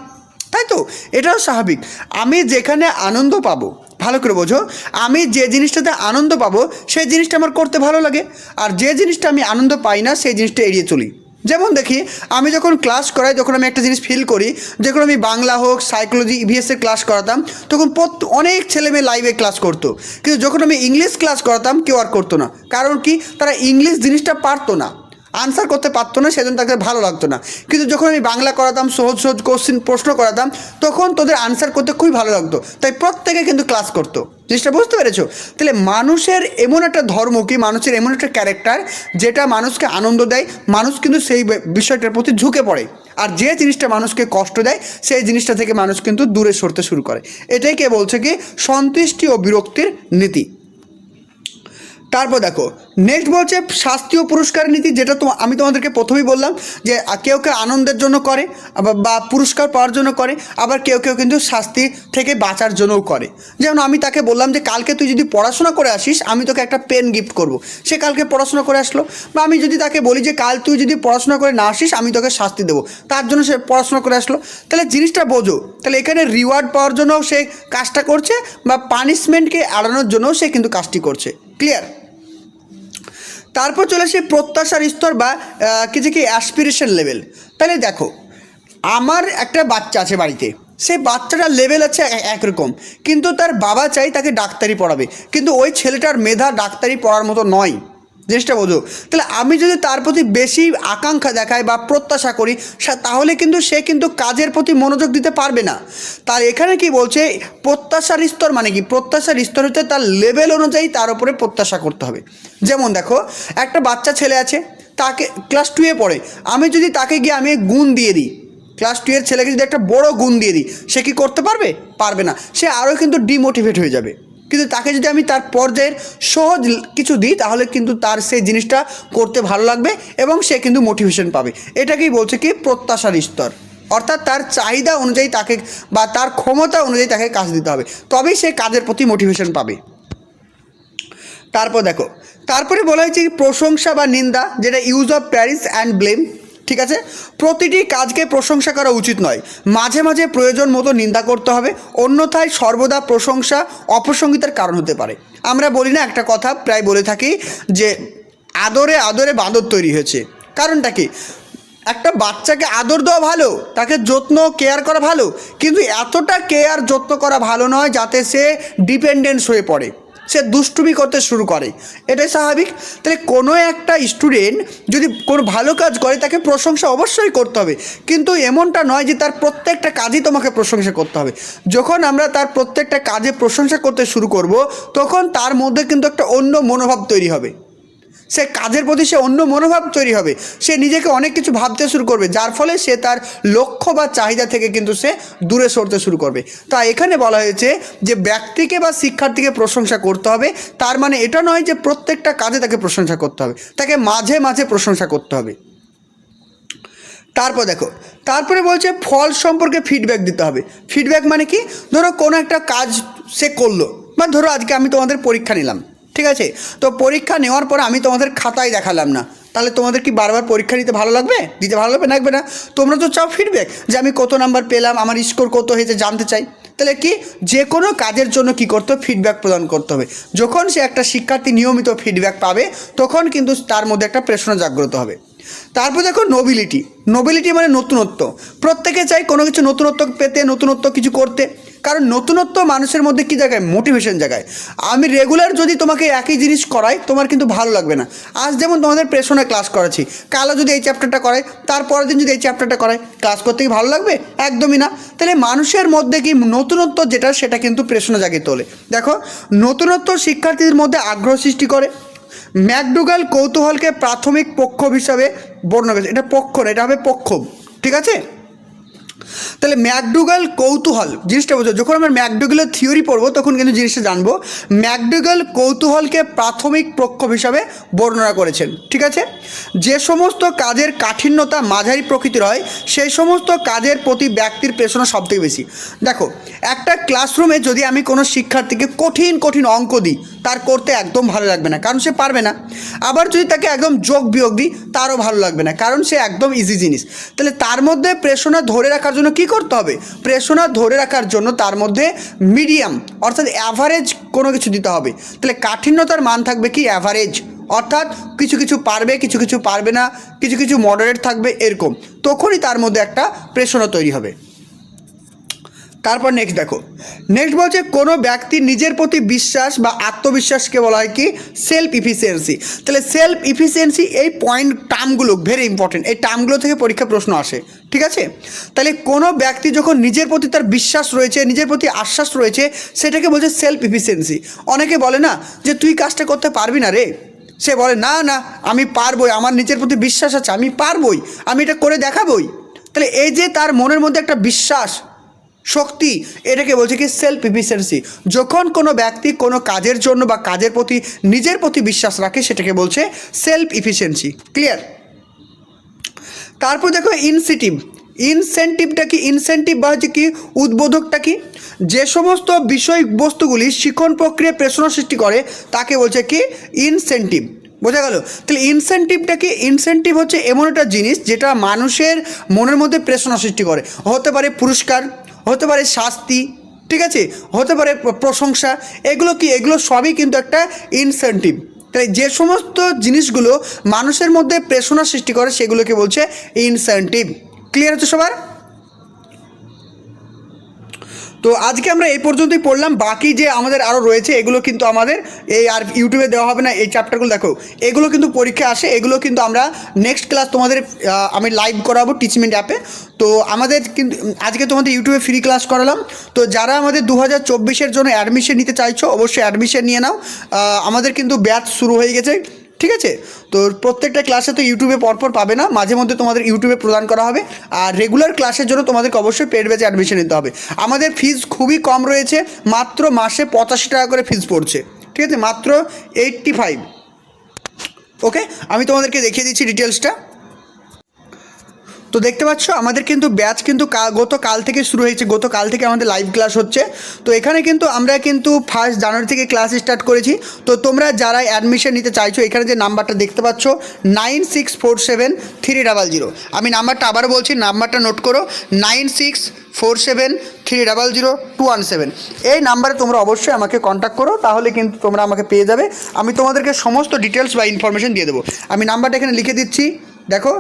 তাই তো? এটাও স্বাভাবিক। আমি যেখানে আনন্দ পাবো, ভালো করে বোঝো, আমি যে জিনিসটাতে আনন্দ পাবো সেই জিনিসটা আমার করতে ভালো লাগে, আর যে জিনিসটা আমি আনন্দ পাই না সেই জিনিসটা এড়িয়ে চলি। যেমন দেখি আমি যখন ক্লাস করাই তখন আমি একটা জিনিস ফিল করি, যখন আমি বাংলা হোক সাইকোলজি ইভিএসের ক্লাস করাতাম তখন অনেক ছেলেমেয়ে লাইভে ক্লাস করতো, কিন্তু যখন আমি ইংলিশ ক্লাস করাতাম কেউ আর করতো না। কারণ কি, তারা ইংলিশ জিনিসটা পারতো না, আনসার করতে পারতো না, সেজন্য তাদের ভালো লাগতো না। কিন্তু যখন আমি বাংলা করাতাম, সহজ সহজ কোশ্চেন প্রশ্ন করাতাম, তখন তোদের আনসার করতে খুবই ভালো লাগতো, তাই প্রত্যেকে কিন্তু ক্লাস করতো। জিনিসটা বুঝতে পেরেছো? তাহলে মানুষের এমন একটা ধর্ম কি, মানুষের এমন একটা ক্যারেক্টার যেটা মানুষকে আনন্দ দেয়, মানুষ কিন্তু সেই বিষয়টার প্রতি ঝুঁকে পড়ে, আর যে জিনিসটা মানুষকে কষ্ট দেয় সেই জিনিসটা থেকে মানুষ কিন্তু দূরে সরতে শুরু করে। এটাই কে বলছে কি সন্তুষ্টি ও বিরক্তির নীতি। তারপর দেখো নেক্সট বলছে শাস্তি ও পুরস্কারের নীতি, যেটা আমি তোমাদেরকে প্রথমেই বললাম যে কেউ কেউ আনন্দের জন্য করে বা পুরস্কার পাওয়ার জন্য করে, আবার কেউ কেউ কিন্তু শাস্তি থেকে বাঁচার জন্যও করে। যেমন আমি তাকে বললাম যে কালকে তুই যদি পড়াশোনা করে আসিস আমি তোকে একটা পেন গিফট করব, সে কালকে পড়াশোনা করে আসলো। বা আমি যদি তাকে বলি যে কাল তুই যদি পড়াশোনা করে না আসিস আমি তোকে শাস্তি দেবো, তার জন্য সে পড়াশোনা করে আসলো। তাহলে জিনিসটা বোঝো, তাহলে এখানে রিওয়ার্ড পাওয়ার জন্যও সে কাজটা করছে, বা পানিশমেন্টকে এড়ানোর জন্যও সে কিন্তু কাজটি করছে। ক্লিয়ার? তারপর চলে আসে প্রত্যাশার স্তর বা কিছু কি অ্যাসপিরেশন লেভেল। তাহলে দেখো আমার একটা বাচ্চা আছে বাড়িতে, সেই বাচ্চাটার লেভেল আছে একরকম, কিন্তু তার বাবা চাই তাকে ডাক্তারি পড়াবে, কিন্তু ওই ছেলেটার মেধা ডাক্তারি পড়ার মতো নয়। জিনিসটা বোঝো? তাহলে আমি যদি তার প্রতি বেশি আকাঙ্ক্ষা দেখাই বা প্রত্যাশা করি, তাহলে কিন্তু সে কিন্তু কাজের প্রতি মনোযোগ দিতে পারবে না। তার এখানে কি বলছে প্রত্যাশার স্তর মানে কি, প্রত্যাশার স্তর হতে তার লেভেল অনুযায়ী তার উপরে প্রত্যাশা করতে হবে। যেমন দেখো একটা বাচ্চা ছেলে আছে, তাকে ক্লাস 2-এ পড়ে, আমি যদি তাকে গিয়ে আমি গুণ দিয়ে দিই, ক্লাস 2-এর ছেলেকে যদি একটা বড় গুণ দিয়ে দিই, সে কি করতে পারবে? পারবে না, সে আরও কিন্তু ডিমোটিভেট হয়ে যাবে। কিন্তু তাকে যদি আমি তার পর্যায়ের সহজ কিছু দিই তাহলে কিন্তু তার সেই জিনিসটা করতে ভালো লাগবে এবং সে কিন্তু মোটিভেশন পাবে। এটাকেই বলছে কি প্রত্যাশার স্তর, অর্থাৎ তার চাহিদা অনুযায়ী তাকে বা তার ক্ষমতা অনুযায়ী তাকে কাজ দিতে হবে, তবেই সে কাজের প্রতি মোটিভেশন পাবে। তারপর দেখো তারপরে বলা হয়েছে প্রশংসা বা নিন্দা, যেটা use of Paris and blame. ঠিক আছে, প্রতিটি কাজকে প্রশংসা করা উচিত নয়, মাঝে মাঝে প্রয়োজন মতো নিন্দা করতে হবে, অন্যথায় সর্বদা প্রশংসা অপ্রসঙ্গিতার কারণ হতে পারে। আমরা বলি না একটা কথা প্রায় বলে থাকি যে আদরে আদরে বাঁদর তৈরি হয়েছে। কারণটা কি, একটা বাচ্চাকে আদর দেওয়া ভালো, তাকে যত্ন কেয়ার করা ভালো, কিন্তু এতটা কেয়ার যত্ন করা ভালো নয় যাতে সে ডিপেন্ডেন্স হয়ে পড়ে, সে দুষ্টুমি করতে শুরু করে। এটাই স্বাভাবিক। তাহলে কোনো একটা স্টুডেন্ট যদি কোনো ভালো কাজ করে তাকে প্রশংসা অবশ্যই করতে হবে, কিন্তু এমনটা নয় যে তার প্রত্যেকটা কাজই তোমাকে প্রশংসা করতে হবে। যখন আমরা তার প্রত্যেকটা কাজে প্রশংসা করতে শুরু করব তখন তার মধ্যে কিন্তু একটা অন্য মনোভাব তৈরি হবে, সে কাজের প্রতি সে অন্য মনোভাব তৈরি হবে, সে নিজেকে অনেক কিছু ভাবতে শুরু করবে, যার ফলে সে তার লক্ষ্য বা চাহিদা থেকে কিন্তু সে দূরে সরতে শুরু করবে। তা এখানে বলা হয়েছে যে ব্যক্তিকে বা শিক্ষার্থীকে প্রশংসা করতে হবে, তার মানে এটা নয় যে প্রত্যেকটা কাজে তাকে প্রশংসা করতে হবে, তাকে মাঝে মাঝে প্রশংসা করতে হবে। তারপর দেখো তারপরে বলছে ফল সম্পর্কে ফিডব্যাক দিতে হবে। ফিডব্যাক মানে কি, ধরো কোনো একটা কাজ সে করলো, বা ধরো আজকে আমি তোমাদের পরীক্ষা নিলাম, ঠিক আছে, তো পরীক্ষা নেওয়ার পর আমি তোমাদের খাতায় দেখালাম না, তাহলে তোমাদের কি বারবার পরীক্ষা দিতে ভালো লাগবে? ভালো লাগবে না। তোমরা তো চাও ফিডব্যাক, যে আমি কত নাম্বার পেলাম, আমার স্কোর কত হয়েছে জানতে চাই। তাহলে কি, যে কোনো কাজের জন্য কি করতে হবে, ফিডব্যাক প্রদান করতে হবে। যখন সে একটা শিক্ষার্থী নিয়মিত ফিডব্যাক পাবে তখন কিন্তু তার মধ্যে একটা প্রশ্ন জাগ্রত হবে। তারপর দেখো নোবেলিটি মানে নতুনত্ব। প্রত্যেকে চাই কোনো কিছু নতুনত্ব পেতে, নতুনত্ব কিছু করতে, কারণ নতুনত্ব মানুষের মধ্যে কী জায়গায়, মোটিভেশন জায়গায়। আমি রেগুলার যদি তোমাকে একই জিনিস করাই তোমার কিন্তু ভালো লাগবে না। আজ যেমন তোমাদের প্রেষণে ক্লাস করাচ্ছি, কালও যদি এই চ্যাপ্টারটা করাই, তারপরের দিন যদি এই চ্যাপ্টারটা করাই, ক্লাস করতে কি ভালো লাগবে? একদমই না। তাহলে মানুষের মধ্যে কি নতুনত্ব যেটা, সেটা কিন্তু প্রেষণা জাগিয়ে তোলে। দেখো নতুনত্ব শিক্ষার্থীদের মধ্যে আগ্রহ সৃষ্টি করে, ম্যাকডুগাল কৌতূহলকে প্রাথমিক পক্ষ হিসাবে বর্ণনা করেছে। এটা পক্ষ না, এটা হবে পক্ষ, ঠিক আছে। তাহলে ম্যাকডুগাল কৌতূহল জিনিসটা বোঝো, যখন আমরা ম্যাকডুগালের থিওরি পড়বো তখন কিন্তু জিনিসটা জানবো। ম্যাকডুগাল কৌতূহলকে প্রাথমিক প্রক্ষোভ হিসাবে বর্ণনা করেছেন, ঠিক আছে। যে সমস্ত কাজের কাঠিন্যতা মাঝারি প্রকৃতির হয় সেই সমস্ত কাজের প্রতি ব্যক্তির প্রেরণা সবথেকে বেশি। দেখো, একটা ক্লাসরুমে যদি আমি কোনো শিক্ষার্থীকে কঠিন কঠিন অঙ্ক দিই, তার করতে একদম ভালো লাগবে না, কারণ সে পারবে না। আবার যদি তাকে একদম যোগ বিয়োগ দিই, তারও ভালো লাগবে না, কারণ সে একদম ইজি জিনিস। তাহলে তার মধ্যে প্রেরণা ধরে রাখার জন্য কি করতে হবে? প্রেরণা ধরে রাখার জন্য তার মধ্যে মিডিয়াম অর্থাৎ অ্যাভারেজ কোনো কিছু দিতে হবে। তাহলে কাঠিন্যতার মান থাকবে কি? অ্যাভারেজ, অর্থাৎ কিছু কিছু পারবে, কিছু কিছু পারবে না, কিছু কিছু মডারেট থাকবে, এরকম। তখনই তার মধ্যে একটা প্রেরণা তৈরি হবে। তারপর নেক্সট দেখো, নেক্সট বলছে কোনো ব্যক্তির নিজের প্রতি বিশ্বাস বা আত্মবিশ্বাসকে বলা হয় কি? Self efficiency. তাহলে সেলফ ইফিসিয়েন্সি, এই পয়েন্ট টার্মগুলো ভেরি ইম্পর্টেন্ট, এই টার্মগুলো থেকে পরীক্ষা প্রশ্ন আসে, ঠিক আছে। তাহলে কোনো ব্যক্তি যখন নিজের প্রতি তার বিশ্বাস রয়েছে, নিজের প্রতি আশ্বাস রয়েছে, সেটাকে বলছে সেলফ ইফিসিয়েন্সি। অনেকে বলে না যে তুই কাজটা করতে পারবি না রে, সে বলে না না আমি পারবই, আমার নিজের প্রতি বিশ্বাস আছে, আমি পারবই, আমি এটা করে দেখাবই। তাহলে এই যে তার মনের মধ্যে একটা বিশ্বাস শক্তি, এটাকে বলছে কি? Self efficiency. যখন কোনো ব্যক্তি কোনো কাজের জন্য বা কাজের প্রতি নিজের প্রতি বিশ্বাস রাখে, সেটাকে বলছে সেলফ ইফিসিয়েন্সি। ক্লিয়ার? তারপর দেখো ইনসেন্টিভ। ইনসেন্টিভটা কি? ইনসেন্টিভ বা হচ্ছে কি উদ্বোধকটা কি? যে সমস্ত বিষয়বস্তুগুলি শিখন প্রক্রিয়ায় প্রেরণা সৃষ্টি করে তাকে বলছে কি? ইনসেন্টিভ। বোঝা গেল? তাহলে ইনসেন্টিভটা কি? ইনসেন্টিভ হচ্ছে এমন একটা জিনিস যেটা মানুষের মনের মধ্যে প্রেরণা সৃষ্টি করে। হতে পারে পুরস্কার, হতে পারে শাস্তি, ঠিক আছে, হতে পারে প্রশংসা। এগুলো কি? এগুলো সবই কিন্তু একটা ইনসেন্টিভ। তাই যে সমস্ত জিনিসগুলো মানুষের মধ্যে প্রেরণা সৃষ্টি করে সেগুলোকে বলছে ইনসেন্টিভ। ক্লিয়ার হচ্ছে সবার? তো আজকে আমরা এই পর্যন্তই পড়লাম। বাকি যে আমাদের আরও রয়েছে এগুলো কিন্তু আমাদের এই আর ইউটিউবে দেওয়া হবে না। এই চ্যাপ্টারগুলো দেখো, এগুলো কিন্তু পরীক্ষা আসে, এগুলো কিন্তু আমরা নেক্সট ক্লাস তোমাদের আমি লাইভ করাবো টিচমেন্ট অ্যাপে। তো আমাদের কিন্তু আজকে তোমাদের ইউটিউবে ফ্রি ক্লাস করালাম। তো যারা আমাদের 2024-এর জন্য অ্যাডমিশন নিতে চাইছো অবশ্যই অ্যাডমিশন নিয়ে নাও। আমাদের কিন্তু ব্যাচ শুরু হয়ে গেছে, ঠিক আছে। তো প্রত্যেকটা ক্লাসে তো ইউটিউবে পরপর পাবে না, মাঝে মধ্যে তোমাদের ইউটিউবে প্রদান করা হবে। আর রেগুলার ক্লাসের জন্য তোমাদেরকে অবশ্যই পেড ব্যাচে অ্যাডমিশন নিতে হবে। আমাদের ফিজ খুবই কম রয়েছে, মাত্র মাসে 85 টাকা করে ফিজ পড়ছে, ঠিক আছে, মাত্র 85। ওকে, আমি তোমাদেরকে দেখিয়ে দিচ্ছি ডিটেলসটা। তো দেখতে পাচ্ছ আমাদের কিন্তু ব্যাচ কিন্তু গতকাল থেকে শুরু হয়েছে, গতকাল থেকে আমাদের লাইভ ক্লাস হচ্ছে। তো এখানে কিন্তু আমরা কিন্তু 1 জানুয়ারি থেকে ক্লাস স্টার্ট করেছি। তো তোমরা যারা অ্যাডমিশন নিতে চাইছো, এখানে যে নাম্বারটা দেখতে পাচ্ছ 96473000, আমি নাম্বারটা আবার বলছি, নাম্বারটা নোট করো 9647300217। এই নাম্বারে তোমরা অবশ্যই আমাকে কন্ট্যাক্ট করো, তাহলে কিন্তু তোমরা আমাকে পেয়ে যাবে। আমি তোমাদেরকে সমস্ত ডিটেলস বা ইনফরমেশন দিয়ে দেবো। আমি নাম্বারটা এখানে লিখে দিচ্ছি, দেখো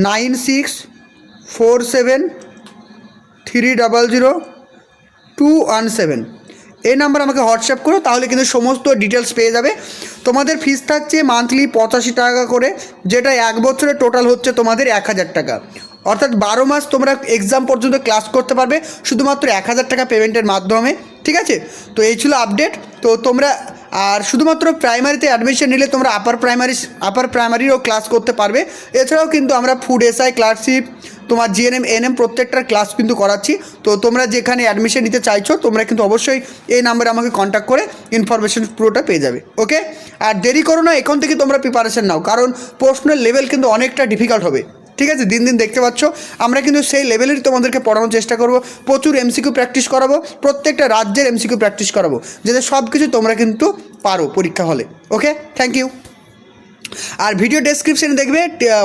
9647300217। এই নাম্বার আমাকে হোয়াটসঅ্যাপ করো, তাহলে কিন্তু সমস্ত ডিটেলস পেয়ে যাবে। তোমাদের ফিস থাকছে মান্থলি 85 টাকা করে, যেটা 1 বছরে টোটাল হচ্ছে তোমাদের 1000 টাকা। অর্থাৎ 12 মাস তোমরা এক্সাম পর্যন্ত ক্লাস করতে পারবে শুধুমাত্র 1000 টাকা পেমেন্টের মাধ্যমে, ঠিক আছে। তো এই ছিল আপডেট। তো তোমরা আর শুধুমাত্র প্রাইমারিতে অ্যাডমিশন নিলে তোমরা আপার প্রাইমারিরও ক্লাস করতে পারবে। এছাড়াও কিন্তু আমরা ফুড এসআই, ক্লার্কশিপ, তোমার জিএনএম, এএনএম প্রত্যেকটার ক্লাস কিন্তু করাচ্ছি। তো তোমরা যেখানে অ্যাডমিশন নিতে চাইছো তোমরা কিন্তু অবশ্যই এই নাম্বারে আমাকে কন্ট্যাক্ট করে ইনফরমেশন পুরোটা পেয়ে যাবে। ওকে, আর দেরি করো না, এখন থেকে তোমরা প্রিপারেশন নাও, কারণ প্রশ্নের লেভেল কিন্তু অনেকটা ডিফিকাল্ট হবে, ঠিক আছে। দিন দিন দেখতে পাচ্ছ আমরা কিন্তু সেই লেভেলেরই তোমাদেরকে পড়ানোর চেষ্টা করব। প্রচুর এমসিকিউ প্র্যাকটিস করাবো, প্রত্যেকটা রাজ্যের এমসিকিউ প্র্যাকটিস করাবো, যাতে সব কিছু তোমরা কিন্তু পারো পরীক্ষা হলে। ওকে, থ্যাংক ইউ। আর ভিডিও ডেসক্রিপশনে দেখবে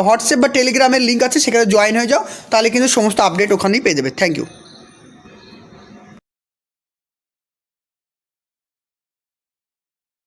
হোয়াটসঅ্যাপ বা টেলিগ্রামের লিঙ্ক আছে, সেখানে জয়েন হয়ে যাও, তাহলে কিন্তু সমস্ত আপডেট ওখানেই পেয়ে যাবে। Thank you.